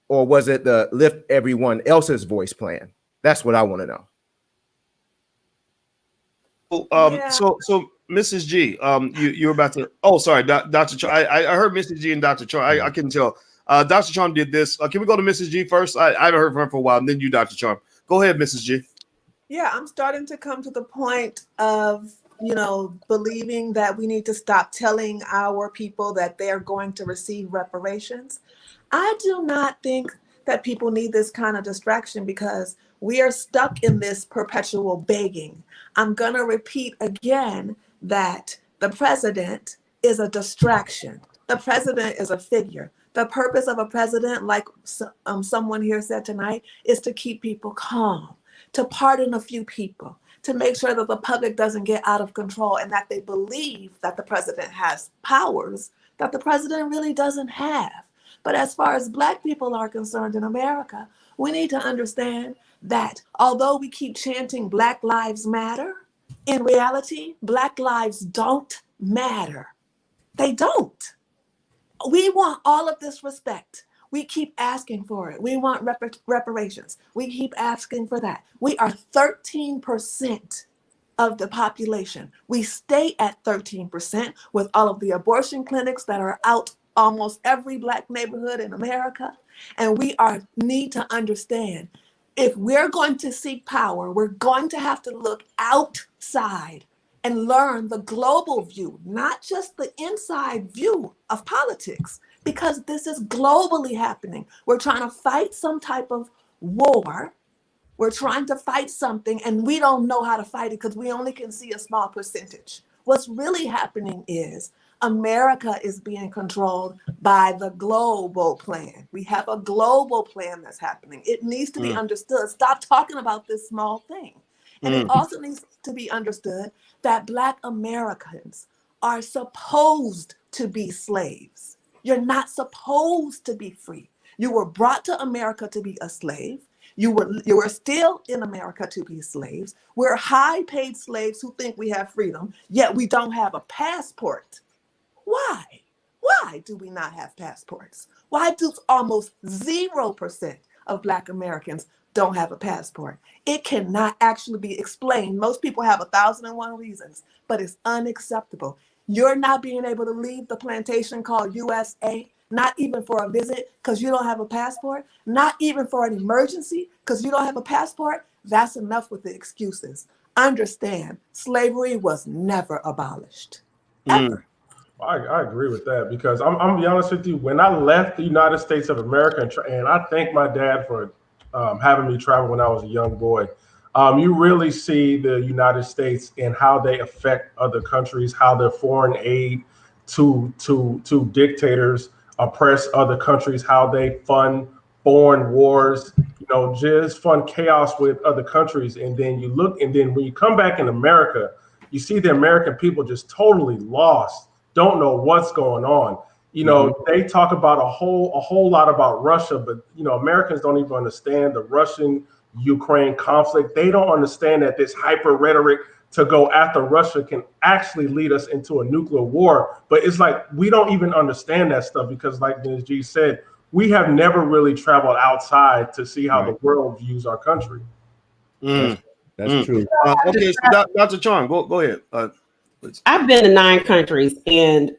or was it the lift everyone else's voice plan? That's what I want to know. So Mrs. G, you're about to. Oh, sorry, Dr. Char. I heard Mrs. G and Dr. Char. I couldn't tell. Dr. Charm did this. Can we go to Mrs. G first? I haven't heard from her for a while. And then you, Dr. Charm. Go ahead, Mrs. G. Yeah, I'm starting to come to the point of, you know, believing that we need to stop telling our people that they are going to receive reparations. I do not think that people need this kind of distraction, because we are stuck in this perpetual begging. I'm going to repeat again that the president is a distraction. The president is a figure. The purpose of a president, like someone here said tonight, is to keep people calm, to pardon a few people, to make sure that the public doesn't get out of control, and that they believe that the president has powers that the president really doesn't have. But as far as Black people are concerned in America, we need to understand that although we keep chanting Black Lives Matter, in reality, Black lives don't matter. They don't. We want all of this respect. We keep asking for it. We want reparations. We keep asking for that. We are 13% of the population. We stay at 13% with all of the abortion clinics that are out almost every Black neighborhood in America. And we need to understand, if we're going to seek power, we're going to have to look outside and learn the global view, not just the inside view of politics, because this is globally happening. We're trying to fight some type of war. We're trying to fight something, and we don't know how to fight it because we only can see a small percentage. What's really happening is America is being controlled by the global plan. We have a global plan that's happening. It needs to be understood. Stop talking about this small thing. And it also needs to be understood that Black Americans are supposed to be slaves. You're not supposed to be free. You were brought to America to be a slave. You were still in America to be slaves. We're high-paid slaves who think we have freedom, yet we don't have a passport. Why? Why do we not have passports? Why do almost 0% of Black Americans don't have a passport? It cannot actually be explained. Most people have 1,001 reasons, but it's unacceptable. You're not being able to leave the plantation called USA, not even for a visit because you don't have a passport, not even for an emergency because you don't have a passport. That's enough with the excuses. Understand, slavery was never abolished, ever. I agree with that, because I'm gonna be honest with you. When I left the United States of America, and I thank my dad for having me travel when I was a young boy, you really see the United States and how they affect other countries, how their foreign aid to dictators oppress other countries, how they fund foreign wars, just fund chaos with other countries. And then you look, and then when you come back in America, you see the American people just totally lost, don't know what's going on. They talk about a whole lot about Russia, but Americans don't even understand the Russian-Ukraine conflict. They don't understand that this hyper rhetoric to go after Russia can actually lead us into a nuclear war. But it's like we don't even understand that stuff because, like Ms. G said, we have never really traveled outside to see how the world views our country. That's true. Okay, so Dr. Charm, go ahead. I've been to 9 countries, and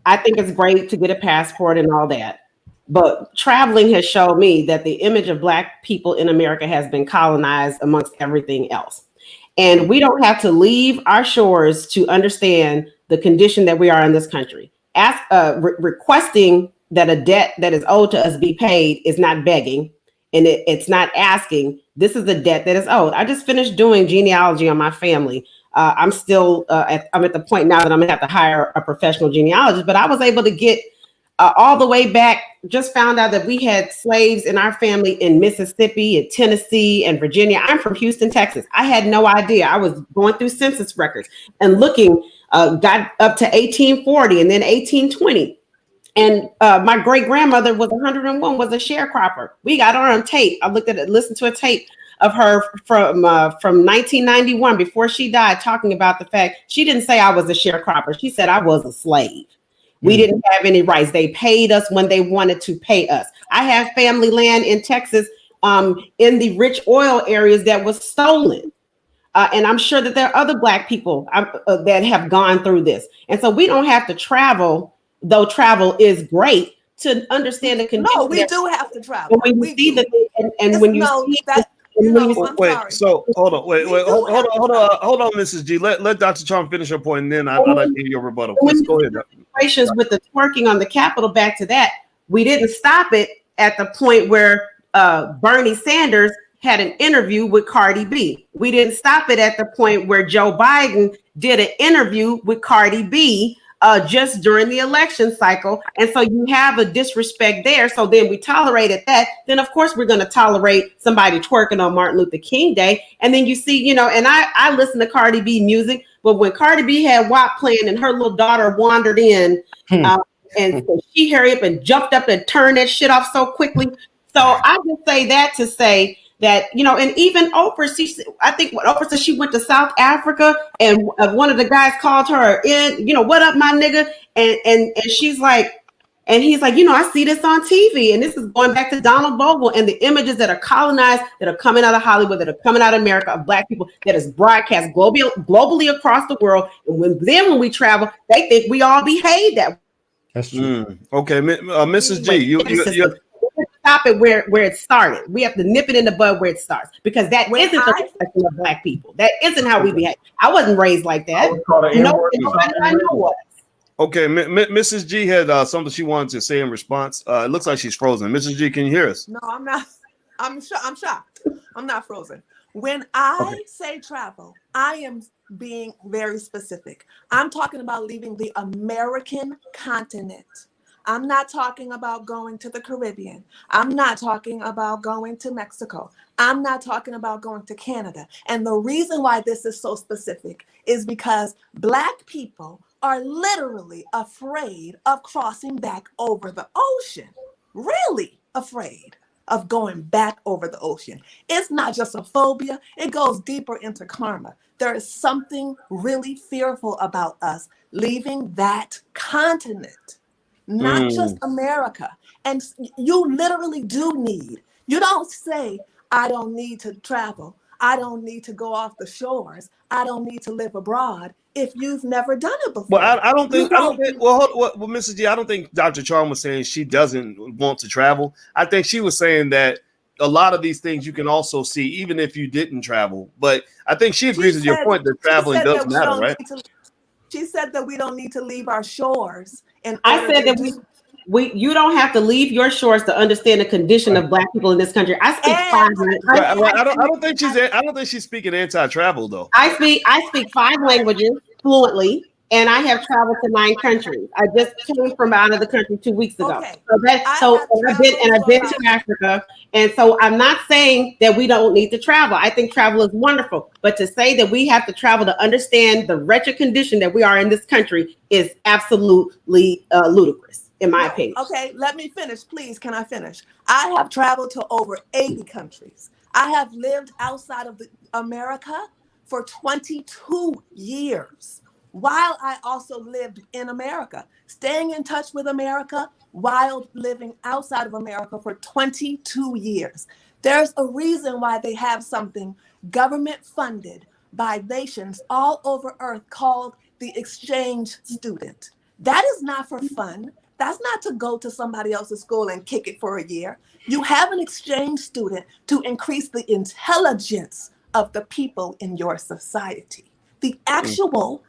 I think it's great to get a passport and all that. But traveling has shown me that the image of Black people in America has been colonized amongst everything else. And we don't have to leave our shores to understand the condition that we are in this country. Requesting that a debt that is owed to us be paid is not begging, and it's not asking. This is the debt that is owed. I just finished doing genealogy on my family. I'm still I'm at the point now that I'm gonna have to hire a professional genealogist, but I was able to get all the way back. Just found out that we had slaves in our family in Mississippi and Tennessee and Virginia. I'm from Houston, Texas. I had no idea. I was going through census records and looking, got up to 1840 and then 1820. And my great grandmother was 101, was a sharecropper. We got her on tape. I listened to a tape of her from 1991 before she died, talking about the fact she didn't say I was a sharecropper. She said I was a slave. We didn't have any rights. They paid us when they wanted to pay us. I have family land in Texas, in the rich oil areas that was stolen. And I'm sure that there are other Black people that have gone through this. And so we don't have to travel, though travel is great, to understand the condition. No, we do have to travel. When you see that, and when you see that. Wait, so hold on, hold on, Mrs. G. Let Dr. Charm finish her point, and then I'd like to hear your rebuttal. Let's go ahead. With the twerking on the Capitol, back to that, we didn't stop it at the point where Bernie Sanders had an interview with Cardi B. We didn't stop it at the point where Joe Biden did an interview with Cardi B just during the election cycle. And so you have a disrespect there. So then we tolerated that. Then, of course, we're going to tolerate somebody twerking on Martin Luther King Day. And then you see, and I listen to Cardi B music, but when Cardi B had WAP playing and her little daughter wandered in, and so she hurried up and jumped up and turned that shit off so quickly. So I just say that to say that, and even Oprah, I think what Oprah said, she went to South Africa and one of the guys called her in, what up, my nigga? And she's like, and he's like, I see this on TV. And this is going back to Donald Bogle and the images that are colonized, that are coming out of Hollywood, that are coming out of America, of Black people, that is broadcast globally across the world. And when we travel, they think we all behave that way. That's true. Okay, Mrs. G, you stop it where it started. We have to nip it in the bud where it starts, because that isn't the perspective of Black people. That isn't how we behave. I wasn't raised like that. Nobody I know was. Okay, Mrs. G had something she wanted to say in response. It looks like she's frozen. Mrs. G, can you hear us? No, I'm not. I'm shocked. I'm not frozen. When I say travel, I am being very specific. I'm talking about leaving the American continent. I'm not talking about going to the Caribbean. I'm not talking about going to Mexico. I'm not talking about going to Canada. And the reason why this is so specific is because Black people are literally afraid of crossing back over the ocean. Really afraid of going back over the ocean. It's not just a phobia. It goes deeper into karma. There is something really fearful about us leaving that continent. Not just America. And you literally do need, you don't say, I don't need to travel. I don't need to go off the shores. I don't need to live abroad if you've never done it before. Well, I don't think, Mrs. G, I don't think Dr. Charm was saying she doesn't want to travel. I think she was saying that a lot of these things you can also see even if you didn't travel. But I think she agrees with your point that traveling doesn't matter, right? She said that we don't need to leave our shores. And I said that you don't have to leave your shores to understand the condition of Black people in this country. I speak I don't think she's speaking anti-travel though. I speak 5 languages fluently. and I have traveled to 9 countries. I just came from out of the country 2 weeks ago. Okay. I've been to Africa, and so I'm not saying that we don't need to travel. I think travel is wonderful, but to say that we have to travel to understand the wretched condition that we are in this country is absolutely ludicrous, in my opinion. Okay, let me finish, please. Can I finish? I have traveled to over 80 countries. I have lived outside of America for 22 years. While I also lived in America, staying in touch with America while living outside of America for 22 years. There's a reason why they have something government funded by nations all over Earth called the exchange student. That is not for fun. That's not to go to somebody else's school and kick it for a year. You have an exchange student to increase the intelligence of the people in your society. The actual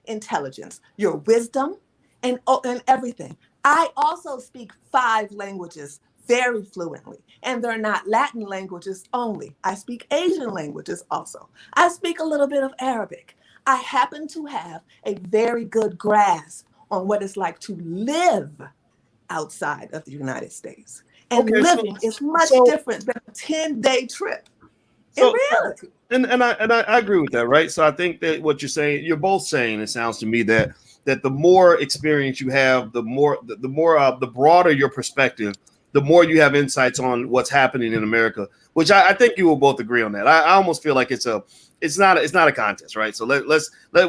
intelligence, your wisdom, and everything. I also speak 5 languages very fluently, and they're not Latin languages only. I speak Asian languages also. I speak a little bit of Arabic. I happen to have a very good grasp on what it's like to live outside of the United States. And living is much different than a 10-day trip in reality. And I agree with that, right? So I think that what you're both saying, it sounds to me that the more experience you have, the broader your perspective, the more you have insights on what's happening in America, which I think you will both agree on that. I almost feel like it's not a contest, right? So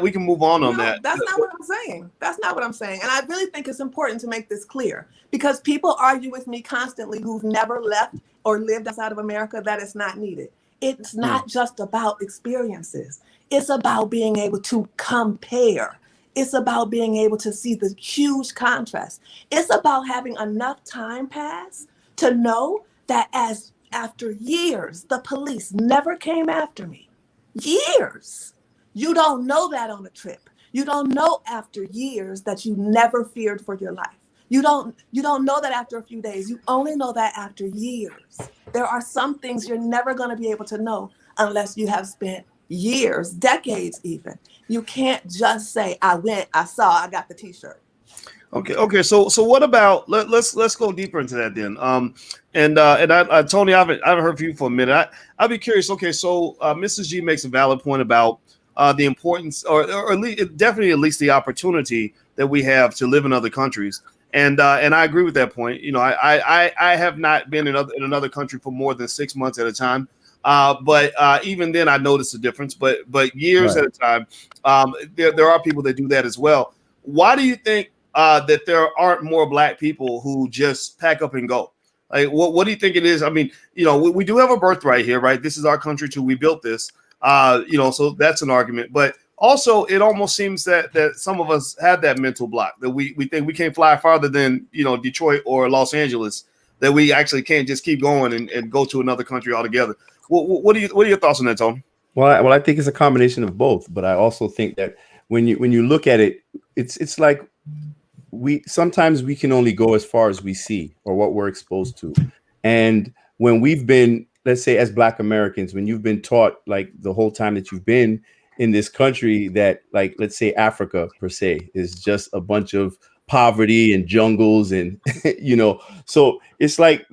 we can move on that. That's not what I'm saying. That's not what I'm saying. And I really think it's important to make this clear, because people argue with me constantly who've never left or lived outside of America that it's not needed. It's not just about experiences. It's about being able to compare. It's about being able to see the huge contrast. It's about having enough time pass to know that after years, the police never came after me. Years. You don't know that on a trip. You don't know after years that you never feared for your life. You don't know that after a few days. You only know that after years. There are some things you're never going to be able to know unless you have spent years, decades even. You can't just say, I went, I saw, I got the t-shirt. Okay. So what about let's go deeper into that then. Tony, I haven't heard from you for a minute. I'd be curious. Okay, so Mrs. G makes a valid point about the importance, or at least the opportunity that we have to live in other countries. And I agree with that point. You know, I have not been in another country for more than 6 months at a time. But even then, I noticed a difference. But years at a time, there are people that do that as well. Why do you think that there aren't more Black people who just pack up and go? Like, what do you think it is? I mean, you know, we do have a birthright here, right? This is our country too. We built this, you know, so that's an argument. But also, it almost seems that some of us have that mental block, that we think we can't fly farther than, you know, Detroit or Los Angeles, that we actually can't just keep going and go to another country altogether. What are your thoughts on that, Tony? Well, I think it's a combination of both, but I also think that when you look at it, it's like sometimes we can only go as far as we see or what we're exposed to. And when we've been, let's say as Black Americans, when you've been taught like the whole time that you've been in this country that, like, let's say Africa per se is just a bunch of poverty and jungles and, you know, so it's like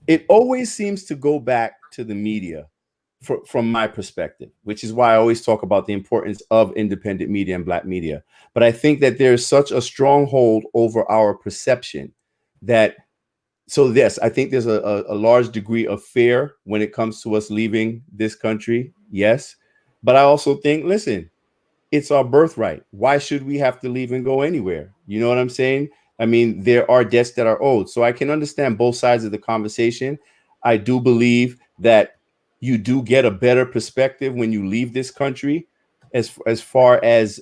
it always seems to go back to the media from my perspective, which is why I always talk about the importance of independent media and Black media. But I think that there's such a stronghold over our perception that, so yes, I think there's a large degree of fear when it comes to us leaving this country. Yes. But I also think, listen, it's our birthright. Why should we have to leave and go anywhere? You know what I'm saying? I mean, there are debts that are owed. So I can understand both sides of the conversation. I do believe that you do get a better perspective when you leave this country as far as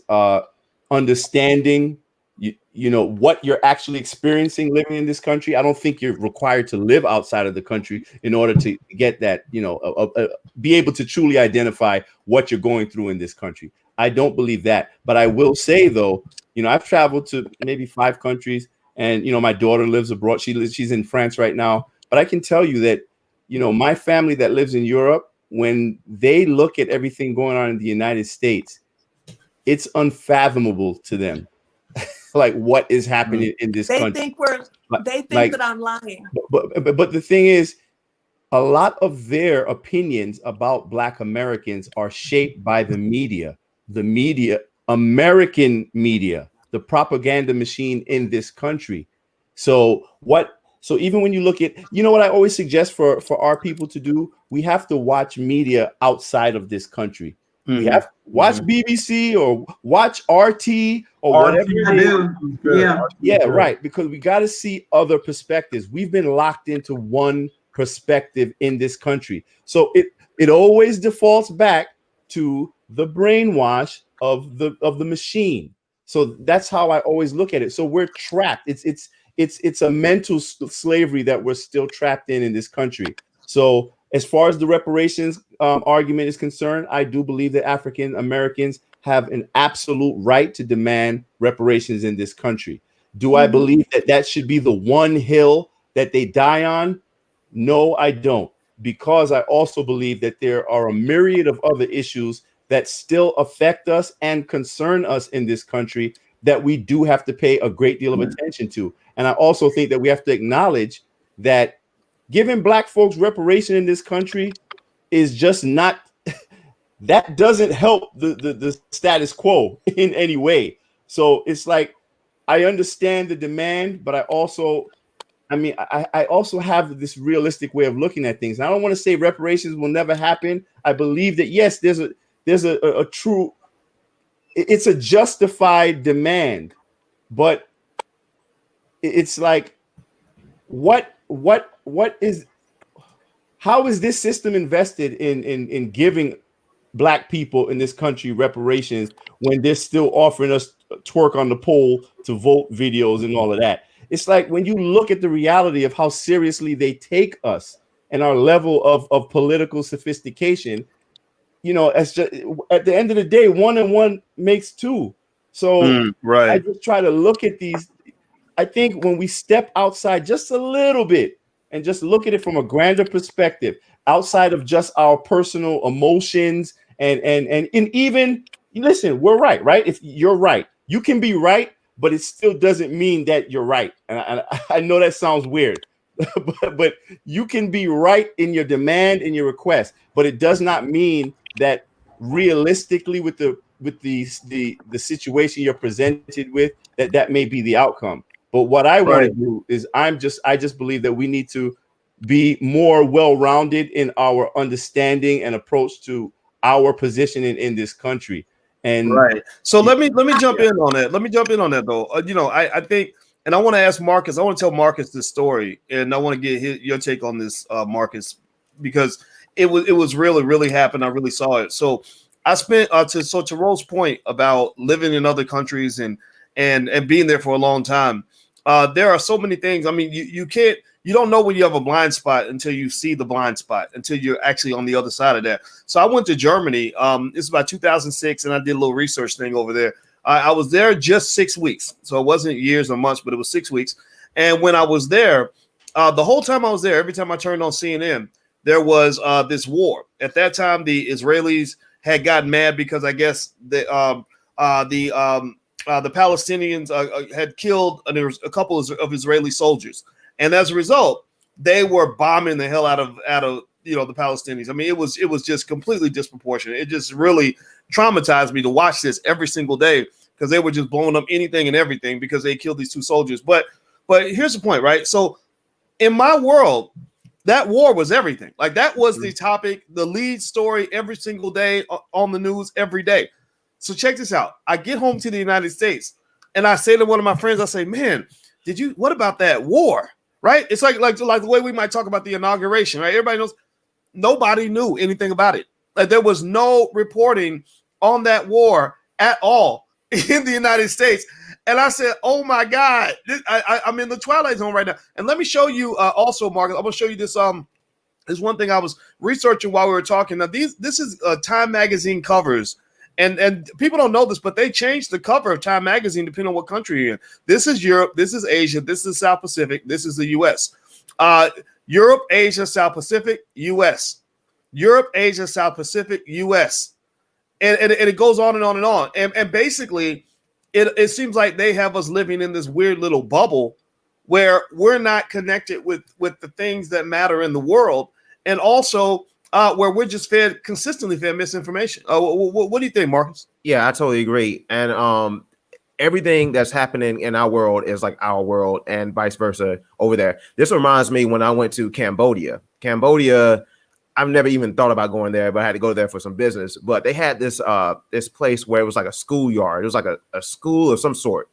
understanding, you know, what you're actually experiencing living in this country. I don't think you're required to live outside of the country in order to get that, you know, be able to truly identify what you're going through in this country. I don't believe that. But I will say, though, you know, I've traveled to maybe 5 countries and, you know, my daughter lives abroad. She's in France right now. But I can tell you that, you know, my family that lives in Europe, when they look at everything going on in the United States, it's unfathomable to them, like what is happening in this They country. think that I'm lying. But the thing is, a lot of their opinions about Black Americans are shaped by the media, American media, the propaganda machine in this country. So even when you look at, what I always suggest for our people to do, we have to watch media outside of this country. We have to watch BBC or watch RT or whatever it is. Yeah, right. Because we got to see other perspectives. We've been locked into one perspective in this country. So it always defaults back to the brainwash of the machine. So that's how I always look at it. So we're trapped. It's a mental slavery that we're still trapped in this country. So as far as the reparations argument is concerned, I do believe that African Americans have an absolute right to demand reparations in this country. Do I believe that should be the one hill that they die on? No, I don't, because I also believe that there are a myriad of other issues that still affect us and concern us in this country that we do have to pay a great deal of attention to. And I also think that we have to acknowledge that giving Black folks reparation in this country is just not, that doesn't help the status quo in any way. So it's like, I understand the demand, but I also have this realistic way of looking at things. And I don't want to say reparations will never happen. I believe that, yes, there's a true, it's a justified demand, but it's like, how is this system invested in giving Black people in this country reparations when they're still offering us twerk on the pole to vote videos and all of that? It's like, when you look at the reality of how seriously they take us and our level of political sophistication, it's just, at the end of the day, 1 and 1 makes 2. So I just try to look at these. I think when we step outside just a little bit and just look at it from a grander perspective, outside of just our personal emotions and even, listen, we're right? If you're right, you can be right, but it still doesn't mean that you're right. And I know that sounds weird, but you can be right in your demand and your request, but it does not mean that realistically with the situation you're presented with, that may be the outcome. But what I want to do is I just believe that we need to be more well-rounded in our understanding and approach to our position in this country. And so let me jump in on that. Let me jump in on that though. I think, and I want to ask Marcus. I want to tell Marcus this story, and I want to get your take on this, Marcus, because it was really happened. I really saw it. So I spent to Rose's point about living in other countries and being there for a long time. There are so many things. I mean, you don't know when you have a blind spot until you see the blind spot, until you're actually on the other side of that. So I went to Germany. It's about 2006, and I did a little research thing over there. I was there just 6 weeks, so it wasn't years or months, but it was 6 weeks. And when I was there, the whole time I was there, every time I turned on CNN, there was this war. At that time, the Israelis had gotten mad because I guess the Palestinians had killed a couple of Israeli soldiers, and as a result, they were bombing the hell out of the Palestinians. I mean, it was just completely disproportionate. It just really traumatized me to watch this every single day, because they were just blowing up anything and everything because they killed these 2 soldiers. But here's the point, right? So in my world, that war was everything. Like, that was the topic, the lead story every single day on the news every day. So check this out. I get home to the United States and I say to one of my friends, I say, man, what about that war? Right? It's like the way we might talk about the inauguration, right? Everybody knows, nobody knew anything about it. Like, there was no reporting on that war at all in the United States. And I said, oh my God, I'm in the twilight zone right now. And let me show you also, Marcus, I'm going to show you this. There's one thing I was researching while we were talking. Now, this is Time magazine covers. And people don't know this, but they changed the cover of Time magazine depending on what country you're in. This is Europe. This is Asia. This is South Pacific. This is the U.S. Europe, Asia, South Pacific, U.S. Europe, Asia, South Pacific, U.S. and it goes on and on and on. And basically, it seems like they have us living in this weird little bubble where we're not connected with the things that matter in the world, and also where we're just consistently fed misinformation. What do you think, Marcus? Yeah, I totally agree. And everything that's happening in our world is like our world, and vice versa over there. This reminds me when I went to Cambodia. I've never even thought about going there, but I had to go there for some business. But they had this this place where it was like a schoolyard. It was like a school of some sort.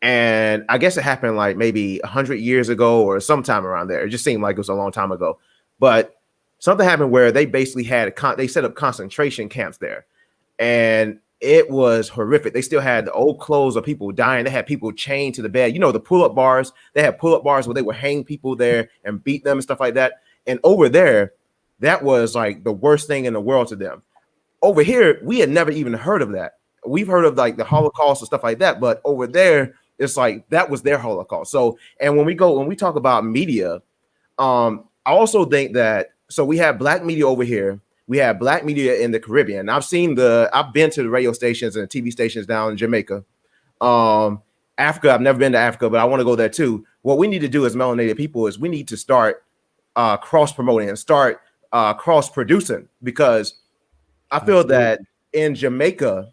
And I guess it happened like maybe 100 years ago or sometime around there. It just seemed like it was a long time ago. But something happened where they basically they set up concentration camps there. And it was horrific. They still had the old clothes of people dying. They had people chained to the bed. You know, the pull-up bars. They had pull-up bars where they would hang people there and beat them and stuff like that. And over there, that was like the worst thing in the world to them. Over here, we had never even heard of that. We've heard of like the Holocaust and stuff like that, but over there, it's like that was their Holocaust. So, and when we talk about media, I also think that, so we have black media over here. We have black media in the Caribbean. I've been to the radio stations and TV stations down in Jamaica. Africa, I've never been to Africa, but I want to go there too. What we need to do as melanated people is we need to start cross-promoting and start cross-producing, because I feel that in Jamaica,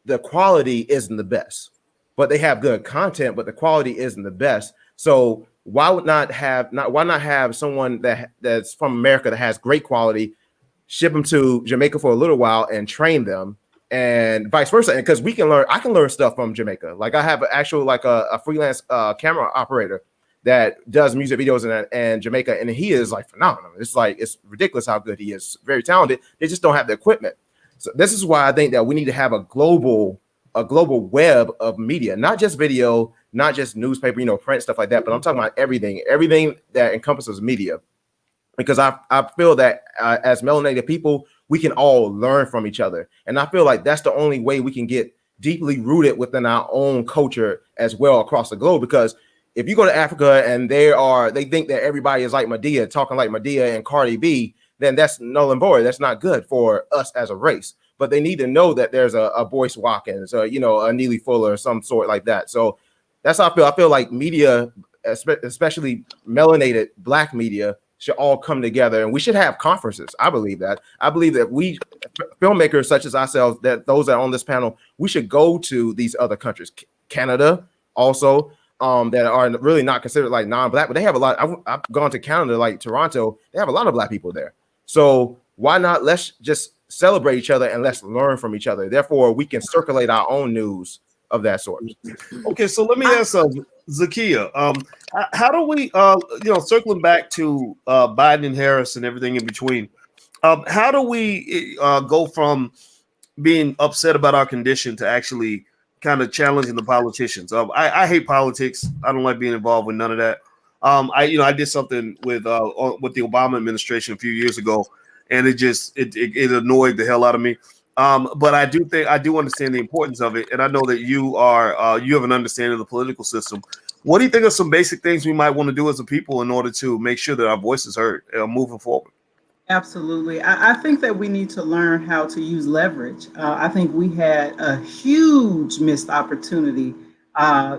the quality isn't the best, but they have good content, but the quality isn't the best. So why not have someone that's from America that has great quality, ship them to Jamaica for a little while and train them, and vice versa? And because I can learn stuff from Jamaica. Like I have a freelance camera operator that does music videos in Jamaica, and he is like phenomenal. It's ridiculous how good he is. Very talented. They just don't have the equipment. So this is why I think that we need to have a global web of media, not just video, not just newspaper, print, stuff like that. But I'm talking about everything that encompasses media, because I feel that as melanated people, we can all learn from each other, and I feel like that's the only way we can get deeply rooted within our own culture as well across the globe. Because if you go to Africa and they think that everybody is like Madea, talking like Madea and Cardi B, then that's null and void. That's not good for us as a race. But they need to know that there's a Boyce Watkins, a Neely Fuller, or some sort like that. So that's how I feel. I feel like media, especially melanated black media, should all come together, and we should have conferences. I believe that. I believe that we filmmakers such as ourselves, that those that are on this panel, we should go to these other countries, Canada also. That are really not considered like non-black, but they have a lot. I've gone to Canada, like Toronto. They have a lot of black people there. So why not? Let's just celebrate each other and let's learn from each other. Therefore, we can circulate our own news of that sort. Okay, so let me ask Zakia. How do we, circling back to Biden and Harris and everything in between? How do we go from being upset about our condition to actually kind of challenging the politicians? I hate politics. I don't like being involved with none of that. I did something with the Obama administration a few years ago, and it annoyed the hell out of me. But I do understand the importance of it, and I know that you have an understanding of the political system. What do you think are some basic things we might want to do as a people in order to make sure that our voice is heard moving forward? Absolutely. I think that we need to learn how to use leverage. I think we had a huge missed opportunity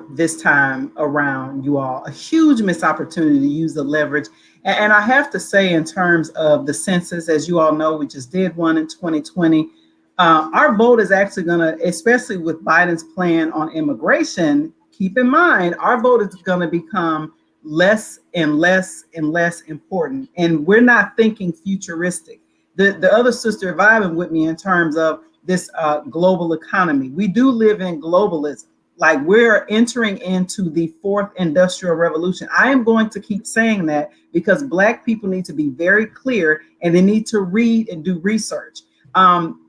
this time around, you all, a huge missed opportunity to use the leverage. And I have to say, in terms of the census, as you all know, we just did one in 2020. Our vote is actually going to, especially with Biden's plan on immigration, keep in mind, our vote is going to become less and less and less important. And we're not thinking futuristic. The other sister vibing with me in terms of this global economy. We do live in globalism. Like, we're entering into the fourth industrial revolution. I am going to keep saying that because Black people need to be very clear, and they need to read and do research.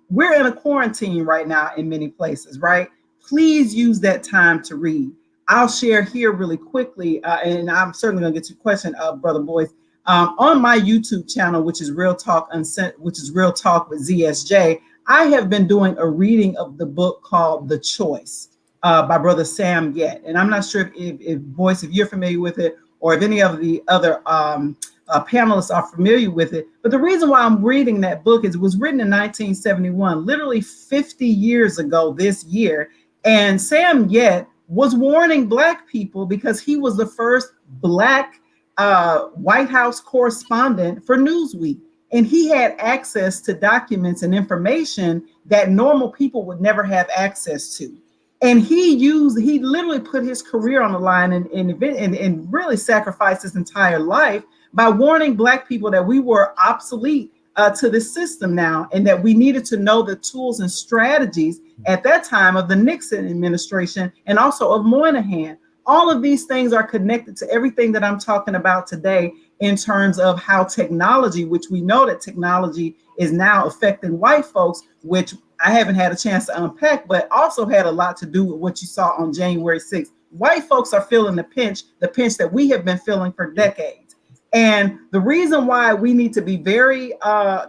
We're in a quarantine right now in many places, right? Please use that time to read. I'll share here really quickly, and I'm certainly going to get to your question, Brother Boyce. On my YouTube channel, which is Real Talk with ZSJ, I have been doing a reading of the book called The Choice by Brother Sam Yet. And I'm not sure if Boyce, if you're familiar with it, or if any of the other panelists are familiar with it. But the reason why I'm reading that book is it was written in 1971, literally 50 years ago this year. And Sam Yet was warning Black people because he was the first Black White House correspondent for Newsweek. And he had access to documents and information that normal people would never have access to. And he literally put his career on the line and really sacrificed his entire life by warning Black people that we were obsolete to the system now, and that we needed to know the tools and strategies at that time of the Nixon administration and also of Moynihan. All of these things are connected to everything that I'm talking about today in terms of how technology, which we know that technology is now affecting white folks, which I haven't had a chance to unpack, but also had a lot to do with what you saw on January 6th. White folks are feeling the pinch that we have been feeling for decades. And the reason why we need to be very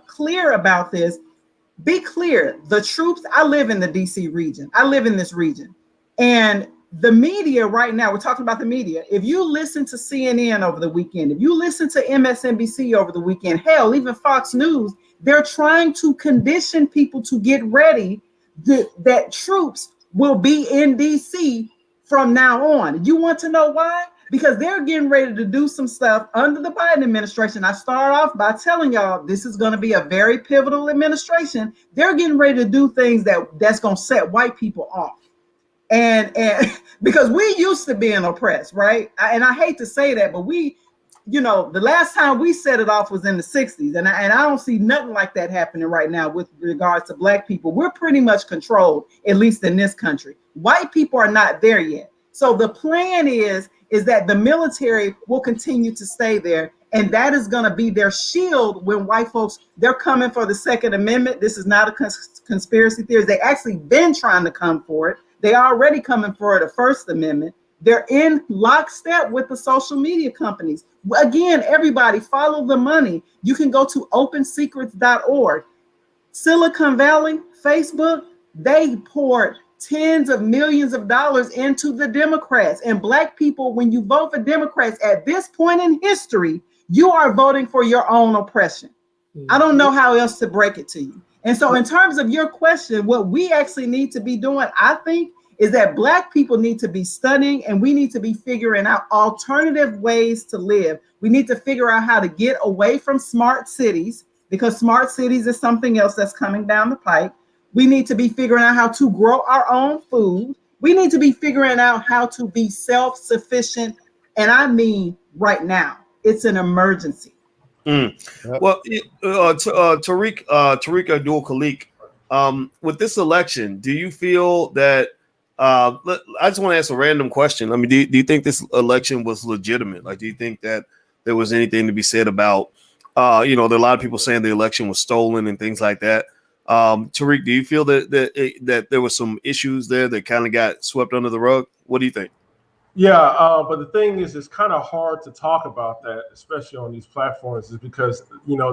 clear about this, be clear, the troops, I live in the DC region. I live in this region. And the media right now, we're talking about the media. If you listen to CNN over the weekend, if you listen to MSNBC over the weekend, hell, even Fox News, they're trying to condition people to get ready that troops will be in DC from now on. You want to know why? Because they're getting ready to do some stuff under the Biden administration. I start off by telling y'all this is going to be a very pivotal administration. They're getting ready to do things that's going to set white people off. And because we used to being oppressed, right? And I hate to say that, but we, the last time we set it off was in the 60s. And I don't see nothing like that happening right now with regards to Black people. We're pretty much controlled, at least in this country. White people are not there yet. So the plan is that the military will continue to stay there. And that is going to be their shield when white folks, they're coming for the Second Amendment. This is not a conspiracy theory. They actually been trying to come for it. They already coming for the First Amendment. They're in lockstep with the social media companies. Again, everybody follow the money. You can go to opensecrets.org. Silicon Valley, Facebook, they poured tens of millions of dollars into the Democrats. And Black people, when you vote for Democrats at this point in history, you are voting for your own oppression. I don't know how else to break it to you. And so in terms of your question, what we actually need to be doing, I think, is that Black people need to be studying, and we need to be figuring out alternative ways to live. We need to figure out how to get away from smart cities, because smart cities is something else that's coming down the pike. We need to be figuring out how to grow our own food. We need to be figuring out how to be self-sufficient. And I mean right now, it's an emergency. Well, Tariq Abdul-Khalik, with this election, do you feel that I just want to ask a random question. I mean, do you think this election was legitimate? Like, do you think that there was anything to be said about, there are a lot of people saying the election was stolen and things like that. Tariq, do you feel that there were some issues there that kind of got swept under the rug? What do you think? Yeah, but the thing is, it's kind of hard to talk about that, especially on these platforms, is because,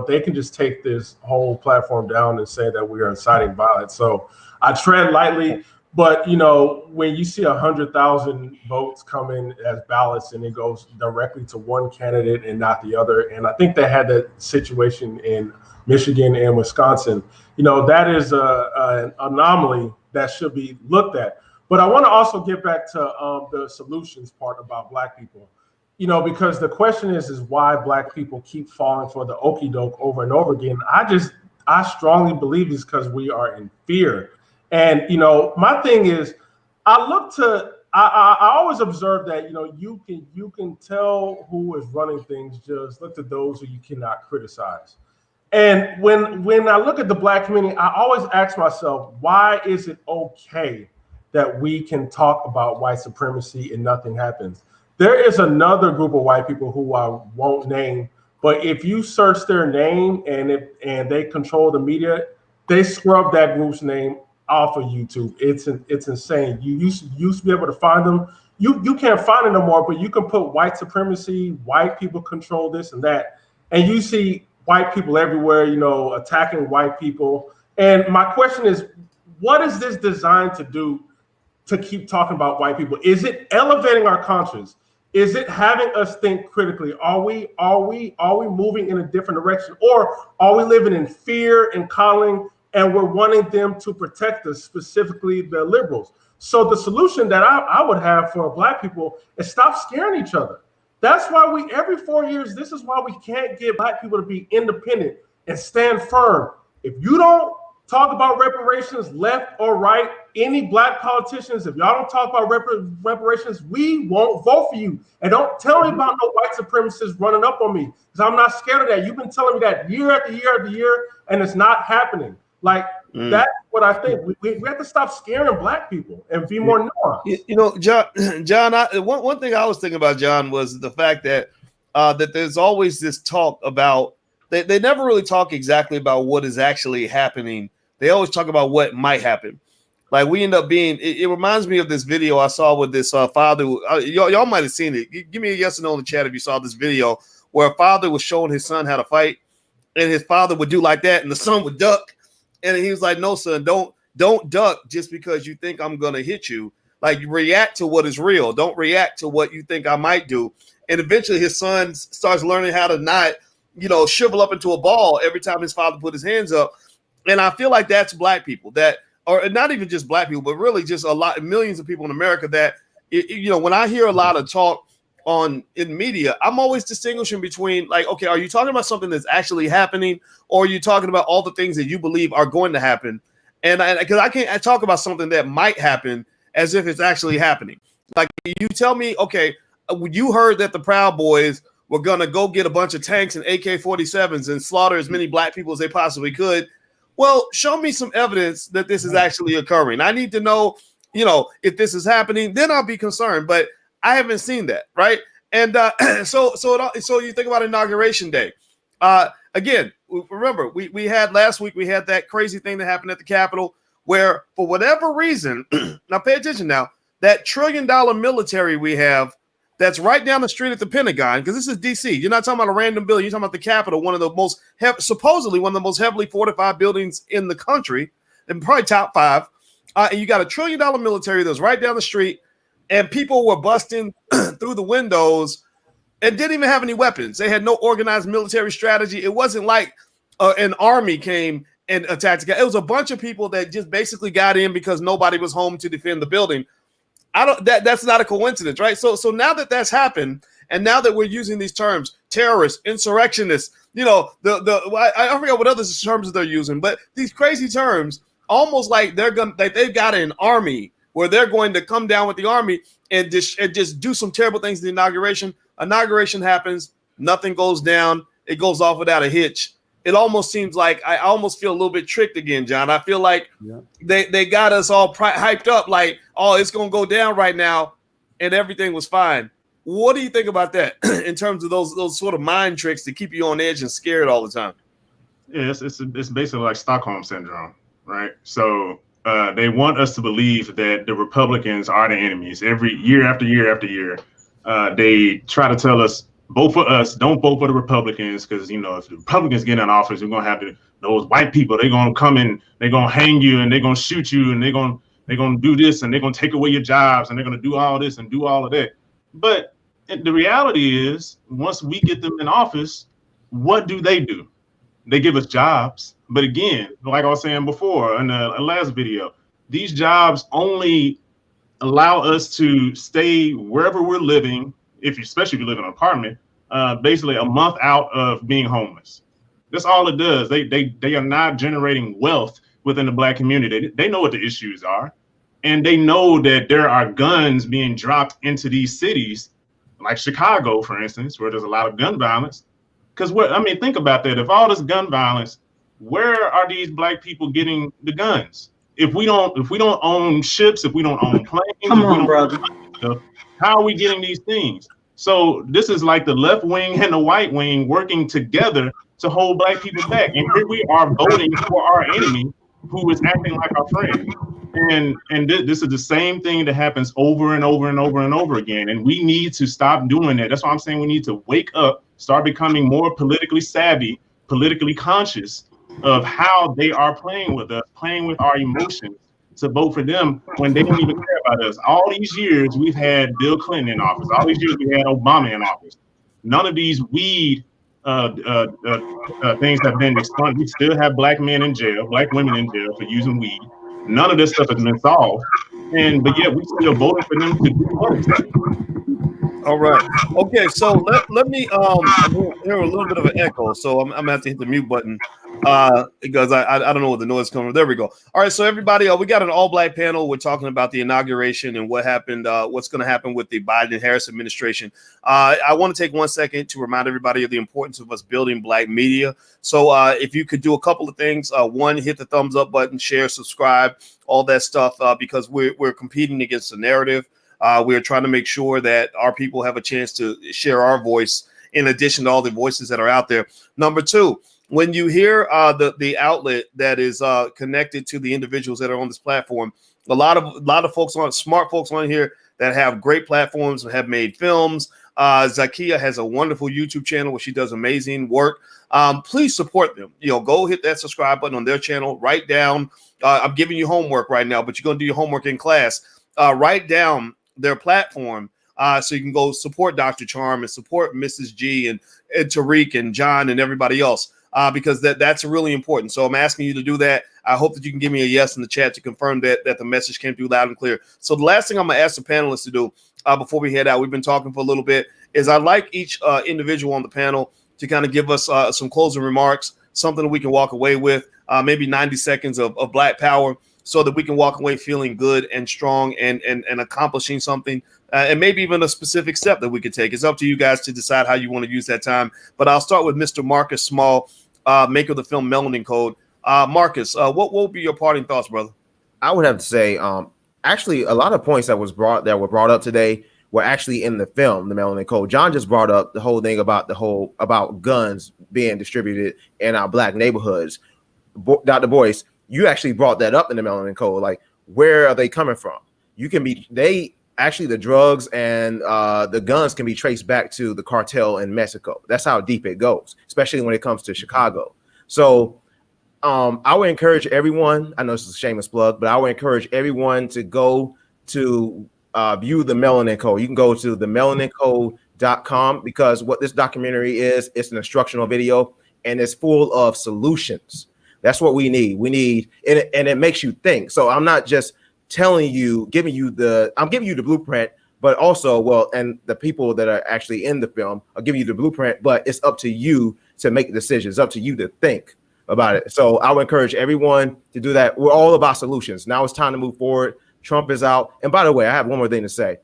they can just take this whole platform down and say that we are inciting violence. So I tread lightly, but, when you see 100,000 votes come in as ballots and it goes directly to one candidate and not the other, and I think they had that situation in Michigan and Wisconsin, that is an anomaly that should be looked at. But I want to also get back to the solutions part about Black people, because the question is why Black people keep falling for the okie doke over and over again. I strongly believe it's because we are in fear. And, my thing is, I always observe that, you can tell who is running things, just look at those who you cannot criticize. And when I look at the Black community, I always ask myself, why is it okay that we can talk about white supremacy and nothing happens? There is another group of white people who I won't name, but if you search their name and they control the media, they scrub that group's name off of YouTube. It's insane. You used to be able to find them. You can't find it no more, but you can put white supremacy, white people control this and that, and you see white people everywhere, attacking white people. And my question is, what is this designed to do to keep talking about white people? Is it elevating our conscience? Is it having us think critically? Are we moving in a different direction, or are we living in fear and coddling, and we're wanting them to protect us, specifically the liberals? So the solution that I would have for Black people is stop scaring each other. That's why every 4 years, this is why we can't get Black people to be independent and stand firm. If you don't talk about reparations, left or right, any Black politicians, if y'all don't talk about reparations, we won't vote for you. And don't tell me about no white supremacists running up on me, because I'm not scared of that. You've been telling me that year after year after year, and it's not happening. Like, that's what I think. We have to stop scaring Black people and be more nuanced. John, one thing I was thinking about, John, was the fact that that there's always this talk about, they never really talk exactly about what is actually happening. They always talk about what might happen. Like, we end up being, it reminds me of this video I saw with this father. Y'all might have seen it. Give me a yes or no in the chat if you saw this video, where a father was showing his son how to fight, and his father would do like that, and the son would duck. And he was like, no, son, don't duck just because you think I'm going to hit you. Like, react to what is real. Don't react to what you think I might do. And eventually his son starts learning how to not, shrivel up into a ball every time his father put his hands up. And I feel like that's Black people, that, or not even just Black people, but really just millions of people in America that, when I hear a lot of talk in media, I'm always distinguishing between, like, okay, are you talking about something that's actually happening, or are you talking about all the things that you believe are going to happen? And because I can't talk about something that might happen as if it's actually happening. Like, you tell me, okay, you heard that the Proud Boys were going to go get a bunch of tanks and AK-47s and slaughter as many Black people as they possibly could. Well, show me some evidence that this is actually occurring. I need to know, if this is happening, then I'll be concerned. But I haven't seen that, right? And so you think about Inauguration Day. Again, remember, we had last week, we had that crazy thing that happened at the Capitol, where for whatever reason, now pay attention now, that $1 trillion military we have that's right down the street at the Pentagon, because this is DC. You're not talking about a random building. You're talking about the Capitol, one of the most supposedly one of the most heavily fortified buildings in the country, and probably top 5. And you got a $1 trillion military that's right down the street, and people were busting through the windows and didn't even have any weapons. They had no organized military strategy. It wasn't like an army came and attacked. It was a bunch of people that just basically got in because nobody was home to defend the building. That's not a coincidence, right? So now that that's happened, and now that we're using these terms, terrorists, insurrectionists, I forget what other terms they're using, but these crazy terms, almost like they've got an army where they're going to come down with the army and just do some terrible things in the inauguration. Inauguration happens, nothing goes down, it goes off without a hitch. It almost seems like I almost feel a little bit tricked again, John. I feel like they got us all hyped up, like, oh, it's going to go down right now, and everything was fine. What do you think about that in terms of those sort of mind tricks to keep you on edge and scared all the time? Yeah, it's basically like Stockholm syndrome, right? So they want us to believe that the Republicans are the enemies. Every year after year after year, they try to tell us, vote for us, don't vote for the Republicans, because if the Republicans get in office, we're gonna have those white people, they're gonna come in, they're gonna hang you, and they're gonna shoot you, and they're gonna do this, and they're gonna take away your jobs, and they're gonna do all this and do all of that. But the reality is, once we get them in office, what do? They give us jobs. But again, like I was saying before in the last video, these jobs only allow us to stay wherever we're living, especially if you live in an apartment, basically a month out of being homeless. That's all it does. They are not generating wealth within the Black community. They know what the issues are, and they know that there are guns being dropped into these cities, like Chicago, for instance, where there's a lot of gun violence. Because think about that. If all this gun violence, where are these Black people getting the guns? If we don't own ships, if we don't own planes, come on, brother. How are we getting these things? So this is like the left wing and the white wing working together to hold Black people back. And here we are voting for our enemy, who is acting like our friend. And this is the same thing that happens over and over and over and over again. And we need to stop doing that. That's why I'm saying we need to wake up, start becoming more politically savvy, politically conscious of how they are playing with us, playing with our emotions, to vote for them when they don't even care about us. All these years we've had Bill Clinton in office. All these years we had Obama in office. None of these weed things have been expunged. We still have black men in jail, black women in jail for using weed. None of this stuff has been solved, but yet we still voting for them to do what exactly? All right. Okay. So let me I'm hearing a little bit of an echo, so I'm gonna have to hit the mute button because I don't know what the noise coming from. There we go. All right. So everybody, we got an all black panel. We're talking about the inauguration and what happened, what's going to happen with the Biden Harris administration. I want to take 1 second to remind everybody of the importance of us building black media. So if you could do a couple of things, one, hit the thumbs up button, share, subscribe, all that stuff, because we're competing against the narrative. We're trying to make sure that our people have a chance to share our voice in addition to all the voices that are out there. Number two, when you hear the outlet that is connected to the individuals that are on this platform, a lot of folks smart folks on here that have great platforms and have made films. Zakia has a wonderful YouTube channel where she does amazing work. Please support them. Go hit that subscribe button on their channel. Write down. I'm giving you homework right now, but you're going to do your homework in class. Write down their platform so you can go support Dr. Charm and support Mrs. G and Tariq and John and everybody else, because that's really important. So I'm asking you to do that. I hope that you can give me a yes in the chat to confirm that the message came through loud and clear. So the last thing I'm going to ask the panelists to do before we head out, we've been talking for a little bit, is I'd like each individual on the panel to kind of give us some closing remarks, something that we can walk away with, maybe 90 seconds of Black Power, so that we can walk away feeling good and strong and accomplishing something, and maybe even a specific step that we could take. It's up to you guys to decide how you want to use that time. But I'll start with Mr. Marcus Small, maker of the film Melanin Code. Marcus, what will be your parting thoughts, brother? I would have to say, actually, a lot of points that were brought up today were actually in the film, The Melanin Code. John just brought up the whole thing about guns being distributed in our black neighborhoods. Dr. Boyce, you actually brought that up in The Melanin Code. Like, where are they coming from? The drugs and the guns can be traced back to the cartel in Mexico. That's how deep it goes, especially when it comes to Chicago. So I would encourage everyone, I know this is a shameless plug, but I would encourage everyone to go to view The Melanin Code. You can go to themelanincode.com, because what this documentary is, it's an instructional video and it's full of solutions. That's what we need. And it makes you think. So I'm not just telling you, I'm giving you the blueprint, but also, and the people that are actually in the film are giving you the blueprint, but it's up to you to make decisions. It's up to you to think about it. So I would encourage everyone to do that. We're all about solutions. Now it's time to move forward. Trump is out. And by the way, I have one more thing to say.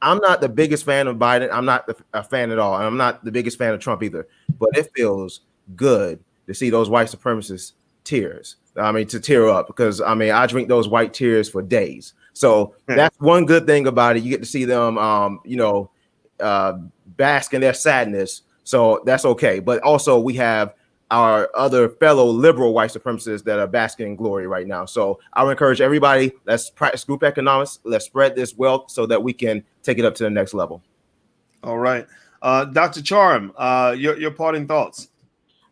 I'm not the biggest fan of Biden. I'm not a fan at all. And I'm not the biggest fan of Trump either. But it feels good to see those white supremacists to tear up, because I drink those white tears for days. So that's one good thing about it. You get to see them, bask in their sadness. So that's okay. But also we have our other fellow liberal white supremacists that are basking in glory right now. So I would encourage everybody, let's practice group economics. Let's spread this wealth so that we can take it up to the next level. All right. Dr. Charm, your parting thoughts.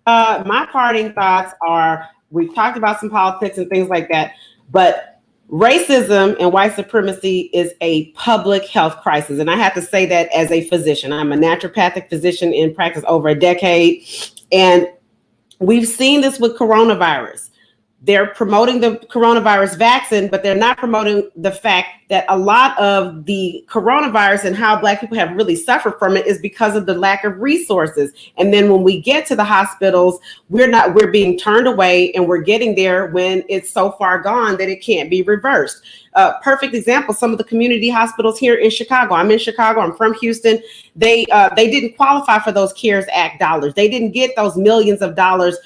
My parting thoughts are, we've talked about some politics and things like that, but racism and white supremacy is a public health crisis. And I have to say that as a physician. I'm a naturopathic physician in practice over a decade. And we've seen this with coronavirus. They're promoting the coronavirus vaccine, but they're not promoting the fact that a lot of the coronavirus and how Black people have really suffered from it is because of the lack of resources. And then when we get to the hospitals, we're being turned away, and we're getting there when it's so far gone that it can't be reversed. Perfect example, some of the community hospitals here in Chicago. I'm in Chicago, I'm from Houston. They didn't qualify for those CARES Act dollars. They didn't get those millions of dollars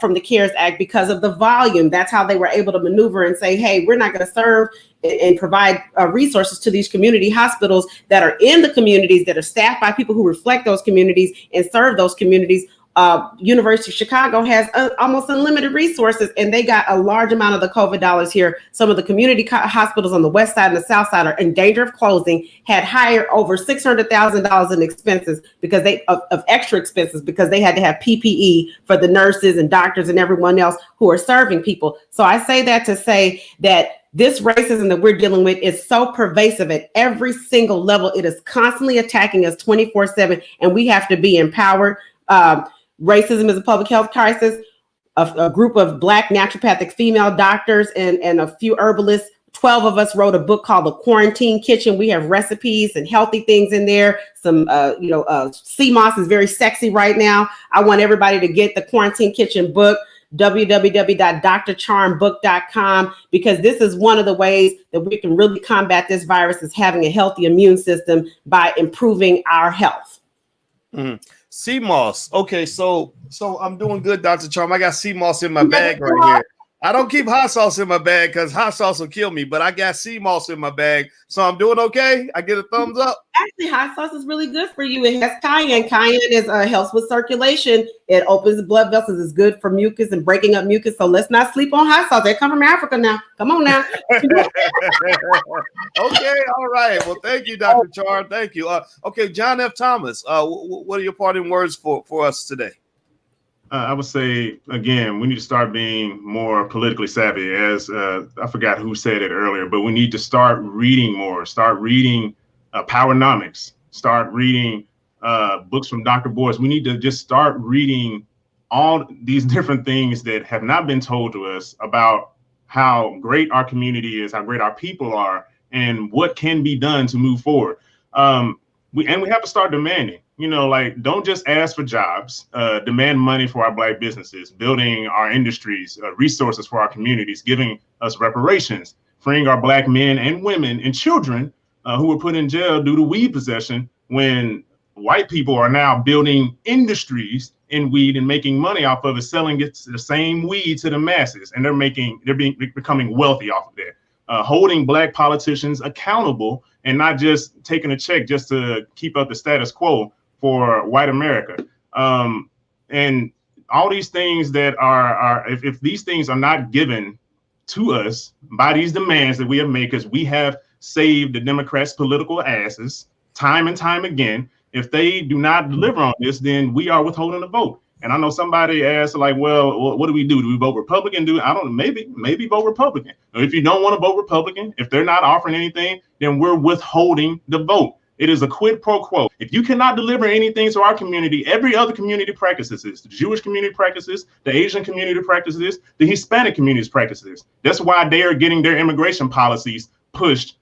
from the CARES Act because of the volume. That's how they were able to maneuver and say, hey, we're not going to serve and provide resources to these community hospitals that are in the communities, that are staffed by people who reflect those communities and serve those communities University of Chicago has almost unlimited resources, and they got a large amount of the COVID dollars here. Some of the community hospitals on the west side and the south side are in danger of closing, had hired over $600,000 in expenses because of extra expenses because they had to have PPE for the nurses and doctors and everyone else who are serving people. So I say that to say that this racism that we're dealing with is so pervasive at every single level. It is constantly attacking us 24/7, and we have to be empowered. Racism is a public health crisis. A group of Black naturopathic female doctors and a few herbalists, 12 of us wrote a book called The Quarantine Kitchen. We have recipes and healthy things in there. Some, sea moss is very sexy right now. I want everybody to get the Quarantine Kitchen book, www.drcharmbook.com, because this is one of the ways that we can really combat this virus, is having a healthy immune system by improving our health. Mm-hmm. Sea moss. Okay, so I'm doing good, Dr. Charm. I got sea moss in my bag right here. I don't keep hot sauce in my bag because hot sauce will kill me, but I got sea moss in my bag, so I'm doing okay. I get a thumbs up. Actually, hot sauce is really good for you. It has cayenne. Cayenne is helps with circulation. It opens the blood vessels. It's good for mucus and breaking up mucus. So let's not sleep on hot sauce. They come from Africa now. Come on now. Okay, all right. Well, thank you, Dr. Charm. Thank you. Okay, John F. Thomas. What are your parting words for us today? I would say, again, we need to start being more politically savvy. As I forgot who said it earlier, but we need to start reading more, start reading Powernomics, start reading books from Dr. Boyce. We need to just start reading all these different things that have not been told to us about how great our community is, how great our people are, and what can be done to move forward. We have to start demanding. Don't just ask for jobs, demand money for our Black businesses, building our industries, resources for our communities, giving us reparations, freeing our Black men and women and children who were put in jail due to weed possession, when white people are now building industries in weed and making money off of it, selling it the same weed to the masses, and they're becoming wealthy off of that. Holding Black politicians accountable and not just taking a check just to keep up the status quo for white America. And all these things that if these things are not given to us by these demands that we have made, because we have saved the Democrats' political asses time and time again, if they do not deliver on this, then we are withholding a vote. And I know somebody asked, like, well, what do we do? Do we vote Republican? I don't know, maybe vote Republican. Or if you don't want to vote Republican, if they're not offering anything, then we're withholding the vote. It is a quid pro quo. If you cannot deliver anything to our community, every other community practices this. The Jewish community practices, the Asian community practices this, the Hispanic communities practices. That's why they are getting their immigration policies pushed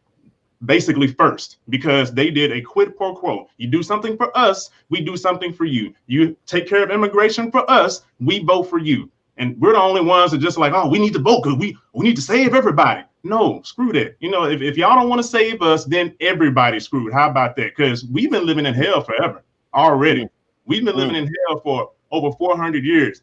basically first, because they did a quid pro quo. You do something for us, we do something for you. You take care of immigration for us, we vote for you. And we're the only ones that just like, oh, we need to vote because we need to save everybody. No, screw that. If y'all don't want to save us, then everybody's screwed. How about that? Because we've been living in hell forever already. We've been living in hell for over 400 years.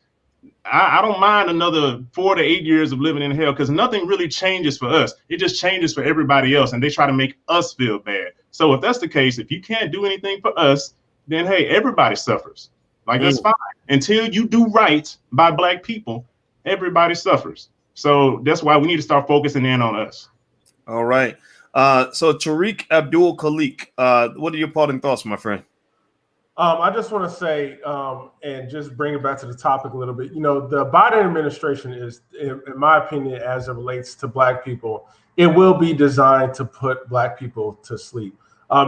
I don't mind another 4 to 8 years of living in hell, because nothing really changes for us. It just changes for everybody else, and they try to make us feel bad. So if that's the case, if you can't do anything for us, then hey, everybody suffers. That's fine. Until you do right by Black people, everybody suffers. So that's why we need to start focusing in on us. All right. So Tariq Abdul Khalik, what are your parting thoughts, my friend? I just want to say, and just bring it back to the topic a little bit, the Biden administration is, in my opinion, as it relates to Black people, it will be designed to put Black people to sleep.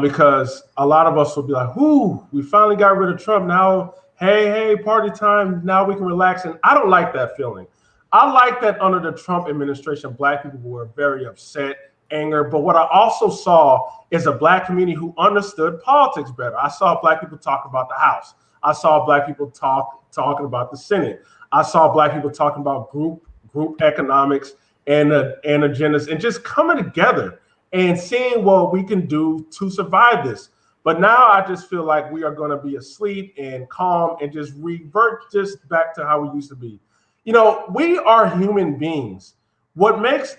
Because a lot of us will be like, whoo, we finally got rid of Trump. Now, hey, party time. Now we can relax. And I don't like that feeling. I like that under the Trump administration, Black people were very upset, anger. But what I also saw is a Black community who understood politics better. I saw Black people talk about the House. I saw Black people talking about the Senate. I saw Black people talking about group economics and agendas, and just coming together and seeing what we can do to survive this. But now I just feel like we are going to be asleep and calm and just revert just back to how we used to be. We are human beings. What makes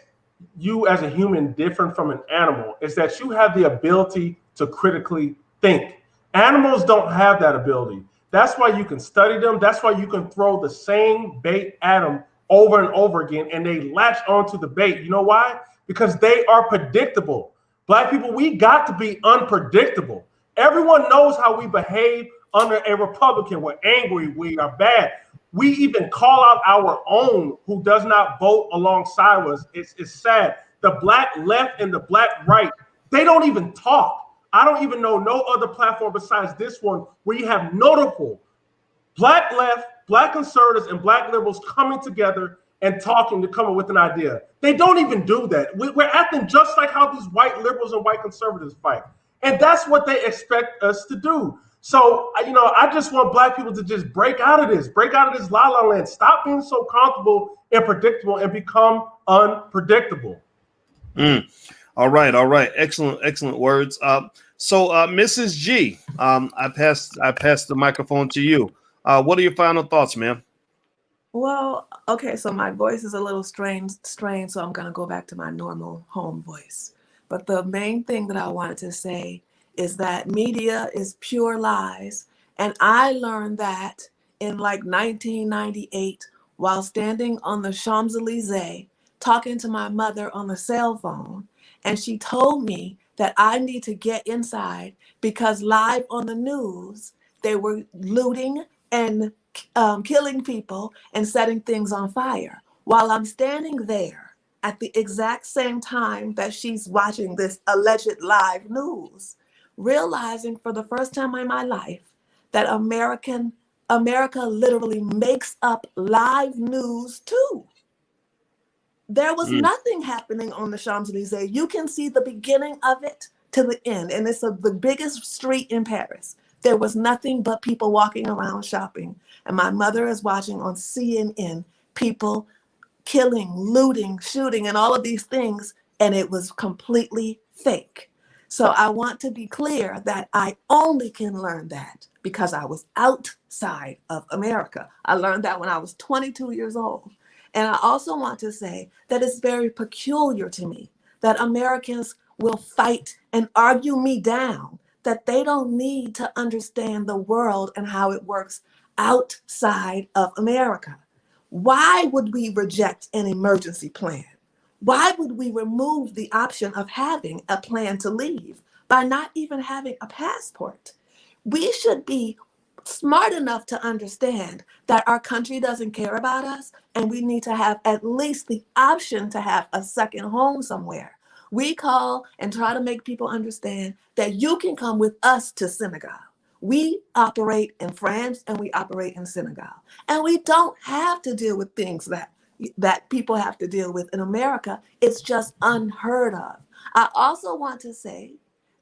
you as a human different from an animal is that you have the ability to critically think. Animals don't have that ability. That's why you can study them. That's why you can throw the same bait at them over and over again, and they latch onto the bait. You know why? Because they are predictable. Black people, we got to be unpredictable. Everyone knows how we behave under a Republican. We're angry, we are bad. We even call out our own who does not vote alongside us. It's sad. The black left and the black right, they don't even talk. I don't even know no other platform besides this one where you have notable black left, black conservatives, and black liberals coming together and talking to come up with an idea. They don't even do that. We're acting just like how these white liberals and white conservatives fight. And that's what they expect us to do. So, I just want black people to just break out of this la la land. Stop being so comfortable and predictable and become unpredictable. All right. Excellent words. So Mrs. G, I pass the microphone to you. What are your final thoughts, ma'am? Well, okay, so my voice is a little strained, so I'm going to go back to my normal home voice. But the main thing that I wanted to say is that media is pure lies. And I learned that in like 1998 while standing on the Champs-Elysees talking to my mother on the cell phone. And she told me that I need to get inside because live on the news, they were looting and killing people and setting things on fire. While I'm standing there at the exact same time that she's watching this alleged live news, realizing for the first time in my life that America literally makes up live news too. There was nothing happening on the Champs-Elysees. You can see the beginning of it to the end, and it's the biggest street in Paris. There was nothing but people walking around shopping. And my mother is watching on CNN, people killing, looting, shooting, and all of these things, and it was completely fake. So I want to be clear that I only can learn that because I was outside of America. I learned that when I was 22 years old. And I also want to say that it's very peculiar to me that Americans will fight and argue me down, that they don't need to understand the world and how it works outside of America. Why would we reject an emergency plan? Why would we remove the option of having a plan to leave by not even having a passport? We should be smart enough to understand that our country doesn't care about us and we need to have at least the option to have a second home somewhere. We call and try to make people understand that you can come with us to Senegal. We operate in France and we operate in Senegal. And we don't have to deal with things that people have to deal with in America. It's just unheard of. I also want to say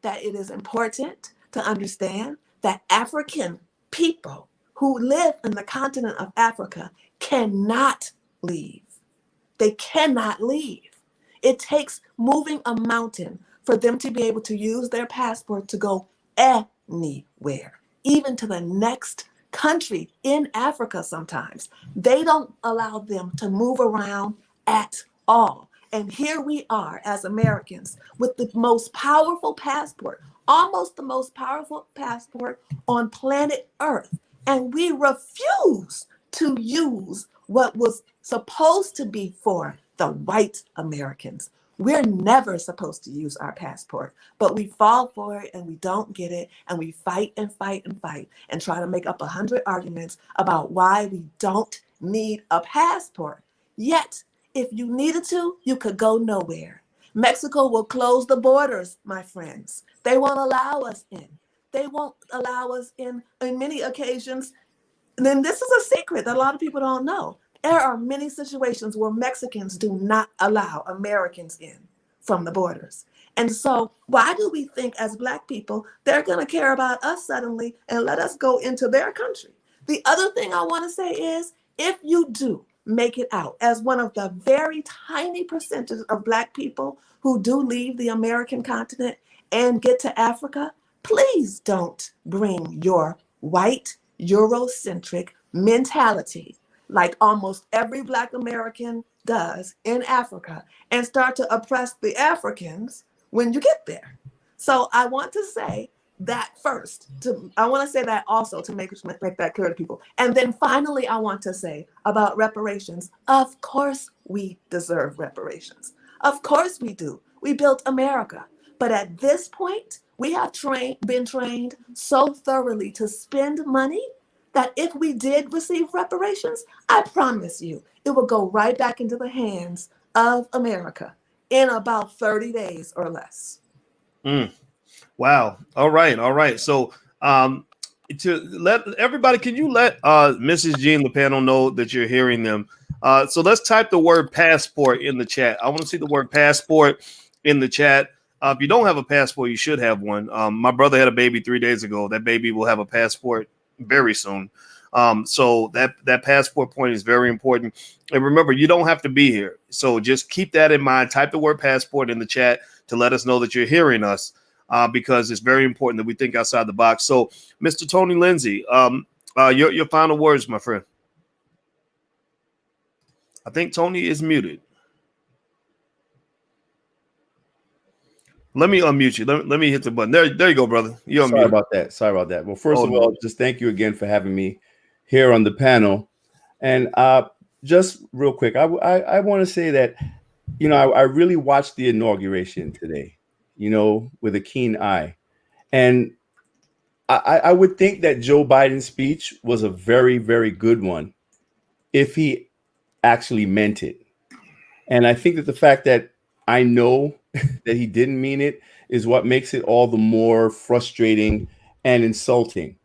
that it is important to understand that African people who live in the continent of Africa cannot leave. They cannot leave. It takes moving a mountain for them to be able to use their passport to go anywhere, even to the next country in Africa sometimes. They don't allow them to move around at all. And here we are as Americans with the most powerful passport, almost the most powerful passport on planet Earth. And we refuse to use what was supposed to be for the white Americans. We're never supposed to use our passport, but we fall for it and we don't get it. And we fight and fight and fight and try to make up 100 arguments about why we don't need a passport. Yet, if you needed to, you could go nowhere. Mexico will close the borders, my friends. They won't allow us in. They won't allow us in on many occasions. And then this is a secret that a lot of people don't know. There are many situations where Mexicans do not allow Americans in from the borders. And so why do we think as Black people, they're going to care about us suddenly and let us go into their country? The other thing I want to say is, if you do make it out as one of the very tiny percentages of Black people who do leave the American continent and get to Africa, please don't bring your white Eurocentric mentality like almost every Black American does in Africa and start to oppress the Africans when you get there. So I want to say that first. I want to say that also to make that clear to people. And then finally, I want to say about reparations. Of course, we deserve reparations. Of course we do. We built America. But at this point, we have been trained so thoroughly to spend money that if we did receive reparations, I promise you, it will go right back into the hands of America in about 30 days or less. Wow. All right. So to let everybody, can you let Mrs. G and the panel know that you're hearing them? So let's type the word passport in the chat. I want to see the word passport in the chat. If you don't have a passport, you should have one. My brother had a baby 3 days ago. That baby will have a passport very soon. So that passport point is very important. And remember, you don't have to be here. So just keep that in mind. Type the word passport in the chat to let us know that you're hearing us, because it's very important that we think outside the box. So, Mr. Tony Lindsay, your final words, my friend. I think Tony is muted. Let me unmute you. Let me hit the button. There you go, brother. You're Sorry unmuted. Sorry about that. Well, first of all, just thank you again for having me here on the panel. And just real quick, I want to say that, I really watched the inauguration today, with a keen eye. And I would think that Joe Biden's speech was a very, very good one if he actually meant it. And I think that the fact that I know that he didn't mean it is what makes it all the more frustrating and insulting.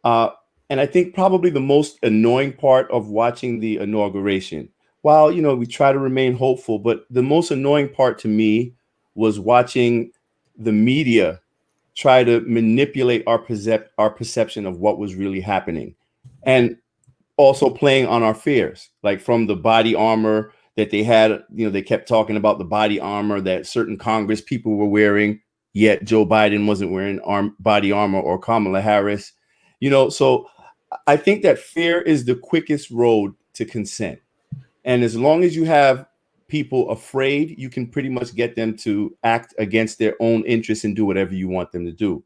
And I think probably the most annoying part of watching the inauguration, while, we try to remain hopeful, but the most annoying part to me was watching the media try to manipulate our perception of what was really happening, and also playing on our fears, like from the body armor that they had. They kept talking about the body armor that certain Congress people were wearing, yet Joe Biden wasn't wearing body armor, or Kamala Harris. So I think that fear is the quickest road to consent. And as long as you have people afraid, you can pretty much get them to act against their own interests and do whatever you want them to do.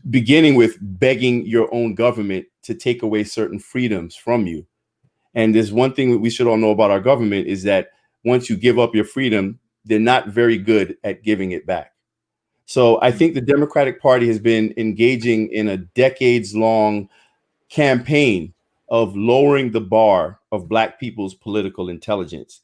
Beginning with begging your own government to take away certain freedoms from you. And there's one thing that we should all know about our government is that once you give up your freedom, they're not very good at giving it back. So I think the Democratic Party has been engaging in a decades-long campaign of lowering the bar of Black people's political intelligence.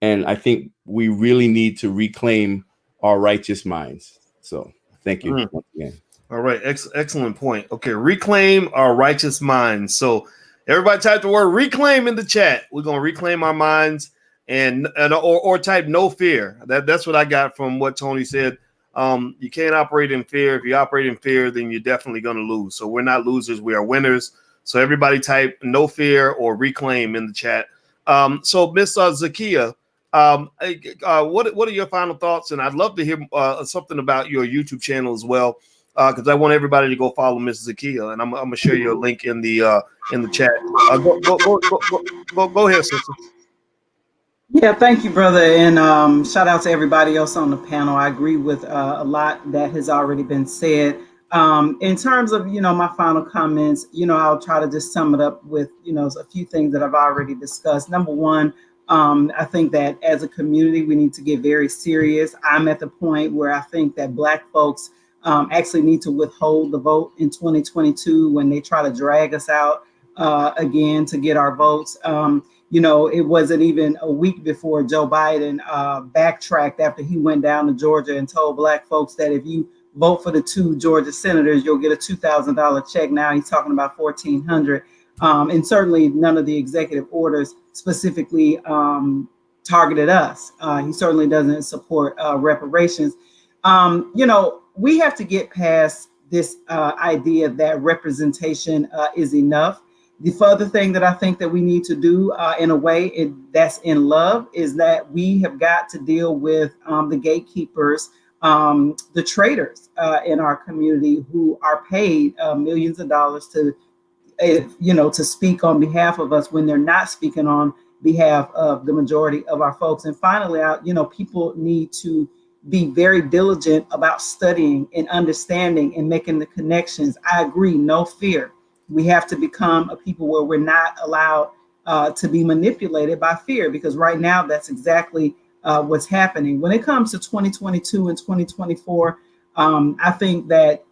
And I think we really need to reclaim our righteous minds. So thank you once again. All right. Excellent point. Okay. Reclaim our righteous minds. So everybody type the word reclaim in the chat. We're going to reclaim our minds or type no fear. That's what I got from what Tony said. You can't operate in fear. If you operate in fear, then you're definitely going to lose. So we're not losers. We are winners. So everybody type no fear or reclaim in the chat. So Miss Zakia, what are your final thoughts? And I'd love to hear something about your YouTube channel as well, because I want everybody to go follow Miss Zakia, and I'm gonna share your link in the chat. Go ahead, sister. Yeah, thank you, brother, and shout out to everybody else on the panel. I agree with a lot that has already been said. In terms of, my final comments, I'll try to just sum it up with, a few things that I've already discussed. Number one, I think that as a community, we need to get very serious. I'm at the point where I think that Black folks actually need to withhold the vote in 2022 when they try to drag us out again to get our votes. It wasn't even a week before Joe Biden backtracked after he went down to Georgia and told Black folks that if you vote for the 2 Georgia senators, you'll get a $2,000 check. Now he's talking about $1,400. And certainly none of the executive orders specifically targeted us. He certainly doesn't support reparations. We have to get past this idea that representation is enough. The further thing that I think that we need to do in a way that's in love is that we have got to deal with the gatekeepers, the traitors in our community who are paid millions of dollars to speak on behalf of us when they're not speaking on behalf of the majority of our folks. And finally, people need to be very diligent about studying and understanding and making the connections. I agree, no fear. We have to become a people where we're not allowed to be manipulated by fear, because right now that's exactly what's happening. When it comes to 2022 and 2024, I think that,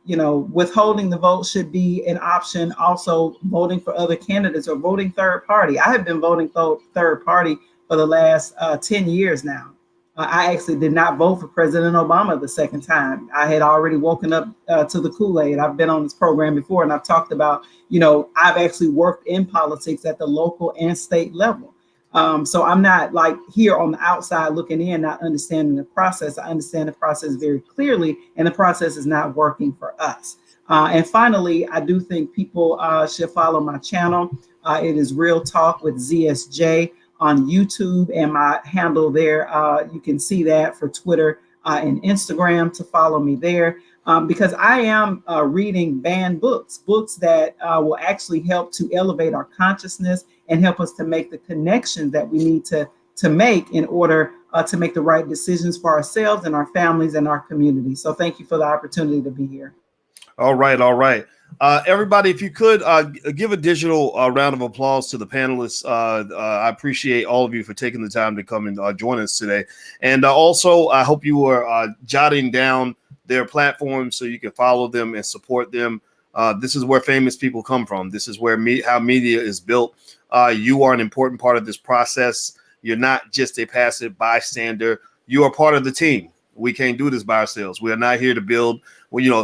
withholding the vote should be an option. Also, voting for other candidates or voting third party. I have been voting third party for the last 10 years now. I actually did not vote for President Obama the second time. I had already woken up to the Kool-Aid. I've been on this program before, and I've talked about, I've actually worked in politics at the local and state level. So I'm not like here on the outside looking in, not understanding the process. I understand the process very clearly, and the process is not working for us. And finally, I do think people should follow my channel. It is Real Talk with ZSJ on YouTube, and my handle there. You can see that for Twitter and Instagram to follow me there, because I am reading banned books that will actually help to elevate our consciousness and help us to make the connections that we need to make in order to make the right decisions for ourselves and our families and our community. So thank you for the opportunity to be here. All right. Everybody, if you could give a digital round of applause to the panelists. I appreciate all of you for taking the time to come and join us today. And also, I hope you are jotting down their platforms so you can follow them and support them. This is where famous people come from. This is where how media is built. You are an important part of this process. You're not just a passive bystander. You are part of the team. We can't do this by ourselves. We are not here to build,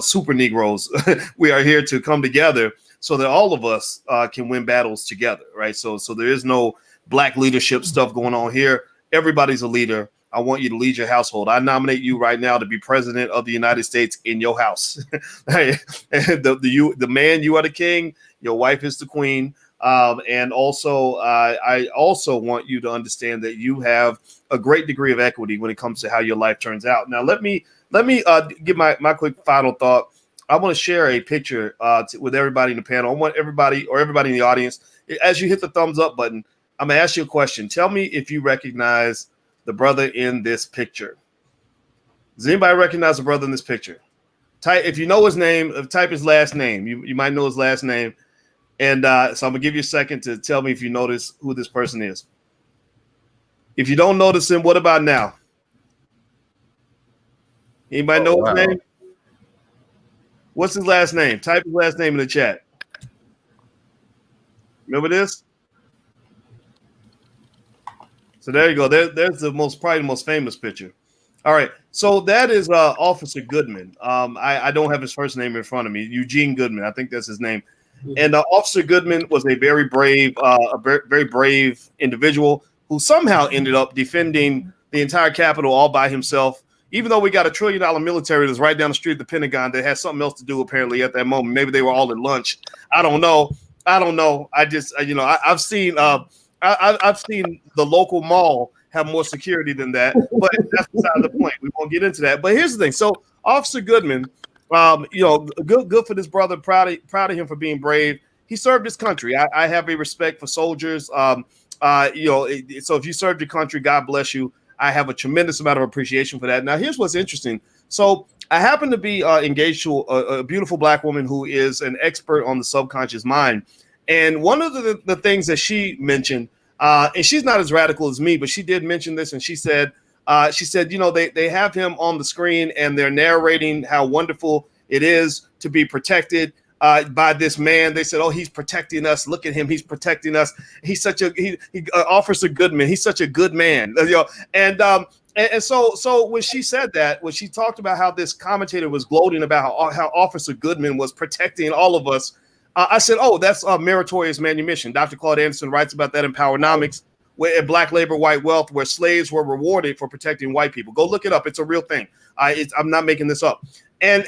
super Negroes. We are here to come together so that all of us can win battles together, right? So there is no black leadership stuff going on here. Everybody's a leader. I want you to lead your household. I nominate you right now to be president of the United States in your house. The man, you are the king. Your wife is the queen. And also, I also want you to understand that you have a great degree of equity when it comes to how your life turns out. Now, let me give my quick final thought. I want to share a picture with everybody in the panel. I want everybody in the audience, as you hit the thumbs up button, I'm going to ask you a question. Tell me if you recognize the brother in this picture. Does anybody recognize the brother in this picture? Type, if you know his name, type his last name. You might know his last name. And so I'm going to give you a second to tell me if you notice who this person is. If you don't notice him, what about now? Anybody know his name? What's his last name? Type his last name in the chat. Remember this? So there you go. There's probably the most famous picture. All right. So that is Officer Goodman. I don't have his first name in front of me. Eugene Goodman. I think that's his name. And Officer Goodman was a very brave individual who somehow ended up defending the entire Capitol all by himself. Even though we got $1 trillion military that's right down the street of the Pentagon that has something else to do apparently at that moment. Maybe they were all at lunch. I don't know. I just I've seen the local mall have more security than that, but that's beside the point. We won't get into that. But here's the thing. So Officer Goodman, good for this brother. Proud of him for being brave. He served his country. I have a respect for soldiers. So if you served your country, God bless you. I have a tremendous amount of appreciation for that. Now, here's what's interesting. So I happen to be engaged to a beautiful black woman who is an expert on the subconscious mind. And one of the things that she mentioned, and she's not as radical as me, but she did mention this. And she said, they have him on the screen and they're narrating how wonderful it is to be protected by this man. They said, "Oh, he's protecting us. Look at him. He's protecting us. He's such Officer Goodman. He's such a good man." And so when she said that, when she talked about how this commentator was gloating about how Officer Goodman was protecting all of us, I said, "Oh, that's meritorious manumission." Dr. Claude Anderson writes about that in Powernomics, where Black Labor, White Wealth, where slaves were rewarded for protecting white people. Go look it up. It's a real thing. I'm not making this up. And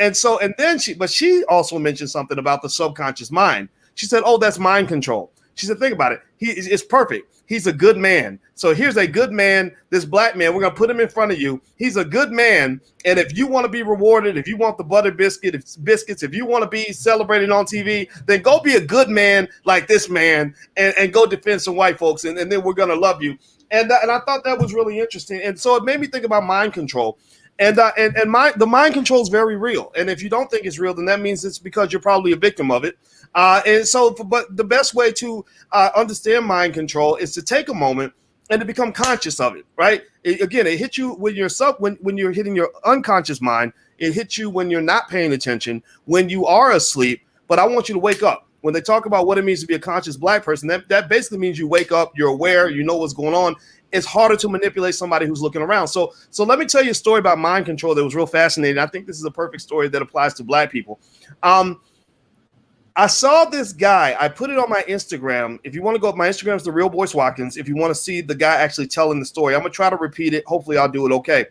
then she also mentioned something about the subconscious mind. She said, "Oh, that's mind control." She said, "Think about it. It's perfect. He's a good man. So here's a good man, this black man. We're going to put him in front of you. He's a good man. And if you want to be rewarded, if you want the butter biscuits, if you want to be celebrated on TV, then go be a good man like this man and go defend some white folks. And then we're going to love you." And I thought that was really interesting. And so it made me think about mind control. And the mind control is very real. And if you don't think it's real, then that means it's because you're probably a victim of it. But the best way to understand mind control is to take a moment and to become conscious of it, right? It hits you when you're hitting your unconscious mind. It hits you when you're not paying attention, when you are asleep. But I want you to wake up. When they talk about what it means to be a conscious Black person, that basically means you wake up, you're aware, you know what's going on. It's harder to manipulate somebody who's looking around. So let me tell you a story about mind control that was real fascinating. I think this is a perfect story that applies to Black people. I saw this guy. I put it on my Instagram. If you want to go, my Instagram is The Real Boyce Watkins. If you want to see the guy actually telling the story, I'm going to try to repeat it. Hopefully I'll do it okay.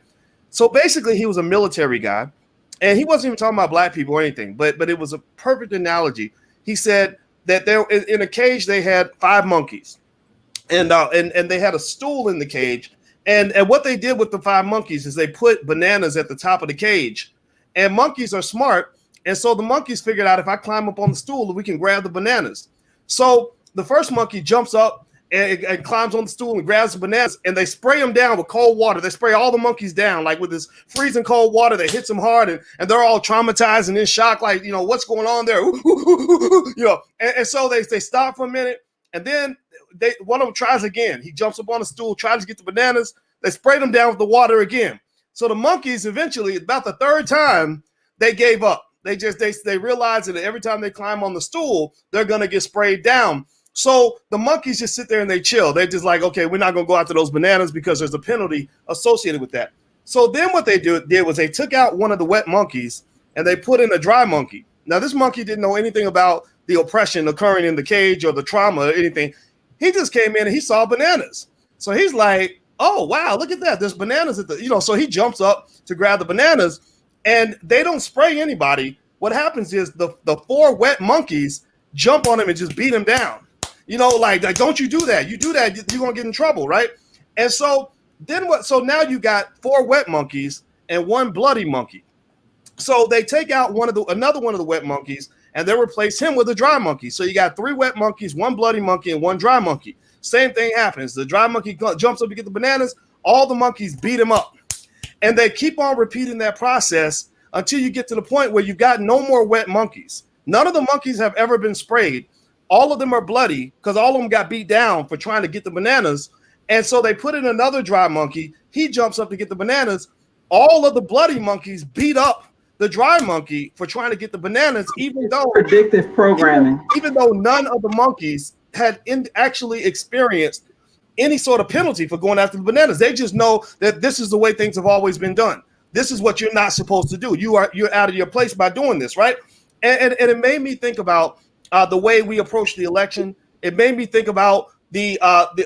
So basically, he was a military guy, and he wasn't even talking about Black people or anything, but it was a perfect analogy. He said that there in a cage they had 5 monkeys, and they had a stool in the cage, and what they did with the 5 monkeys is they put bananas at the top of the cage, and monkeys are smart, and so the monkeys figured out if I climb up on the stool, we can grab the bananas. So the first monkey jumps up and climbs on the stool and grabs the bananas, and they spray them down with cold water. They spray all the monkeys down like with this freezing cold water that hits them hard, and they're all traumatized and in shock, like, you know, what's going on there? You know, and so they stop for a minute, and then one of them tries again. He jumps up on the stool, tries to get the bananas. They spray them down with the water again. So the monkeys eventually, about the 3rd time, they gave up. They realize that every time they climb on the stool, they're going to get sprayed down. So the monkeys just sit there and they chill. They're just like, okay, we're not going to go after those bananas because there's a penalty associated with that. So then what they did was they took out one of the wet monkeys and they put in a dry monkey. Now, this monkey didn't know anything about the oppression occurring in the cage or the trauma or anything. He just came in and he saw bananas. So he's like, oh, wow, look at that. There's bananas so he jumps up to grab the bananas, and they don't spray anybody. What happens is the 4 wet monkeys jump on him and just beat him down. You know, like don't you do that. You do that, you're going to get in trouble, right? And so then what? So now you got 4 wet monkeys and 1 bloody monkey. So they take out another one of the wet monkeys, and they replace him with a dry monkey. So you got 3 wet monkeys, 1 bloody monkey, and 1 dry monkey. Same thing happens. The dry monkey jumps up to get the bananas. All the monkeys beat him up. And they keep on repeating that process until you get to the point where you've got no more wet monkeys. None of the monkeys have ever been sprayed. All of them are bloody because all of them got beat down for trying to get the bananas. And so they put in another dry monkey. He jumps up to get the bananas. All of the bloody monkeys beat up the dry monkey for trying to get the bananas, even though predictive programming. Even though none of the monkeys had actually experienced any sort of penalty for going after the bananas. They just know that this is the way things have always been done. This is what you're not supposed to do. You're out of your place by doing this, right? And it made me think about the way we approach the election. It made me think about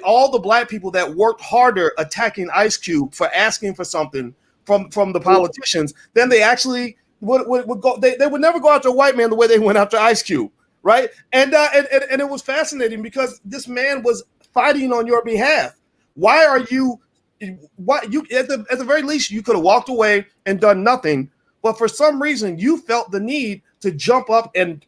all the Black people that worked harder attacking Ice Cube for asking for something from the politicians than they actually would go. They would never go after a white man the way they went after Ice Cube, right? And it was fascinating because this man was fighting on your behalf. Why at the very least you could have walked away and done nothing, but for some reason you felt the need to jump up and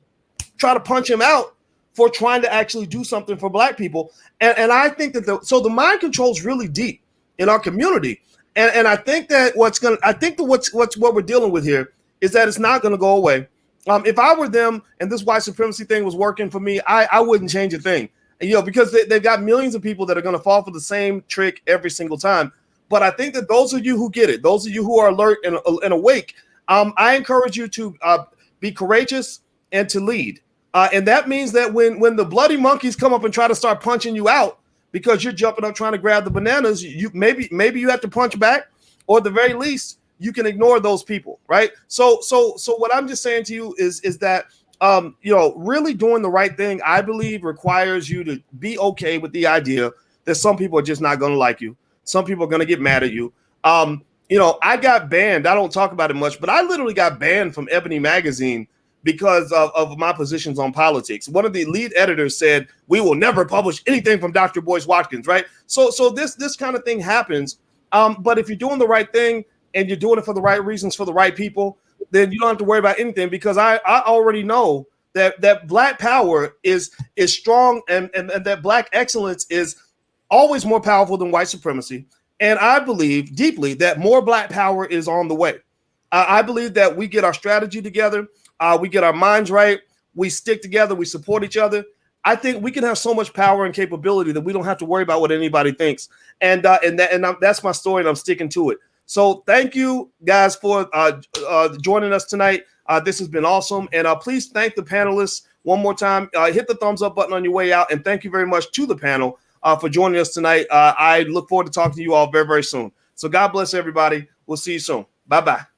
try to punch him out for trying to actually do something for Black people. And I think that the mind control is really deep in our community. And I think that what we're dealing with here is that it's not going to go away. If I were them and this white supremacy thing was working for me, I wouldn't change a thing. You know, because they've got millions of people that are going to fall for the same trick every single time. But I think that those of you who get it, those of you who are alert and awake, I encourage you to be courageous and to lead. And that means that when the bloody monkeys come up and try to start punching you out because you're jumping up trying to grab the bananas, you maybe you have to punch back, or at the very least you can ignore those people, right? So what I'm just saying to you is that really doing the right thing, I believe, requires you to be okay with the idea that some people are just not going to like you. Some people are going to get mad at you. I got banned. I don't talk about it much, but I literally got banned from Ebony magazine because of my positions on politics. One of the lead editors said, we will never publish anything from Dr. Boyce Watkins, right? So this kind of thing happens. But if you're doing the right thing and you're doing it for the right reasons, for the right people, then you don't have to worry about anything, because I already know that Black power is strong, and that Black excellence is always more powerful than white supremacy. And I believe deeply that more Black power is on the way. I believe that we get our strategy together, we get our minds right, we stick together, we support each other. I think we can have so much power and capability that we don't have to worry about what anybody thinks. And that's my story, and I'm sticking to it. So thank you guys for joining us tonight. This has been awesome. And please thank the panelists one more time. Hit the thumbs up button on your way out. And thank you very much to the panel for joining us tonight. I look forward to talking to you all very, very soon. So God bless everybody. We'll see you soon. Bye-bye.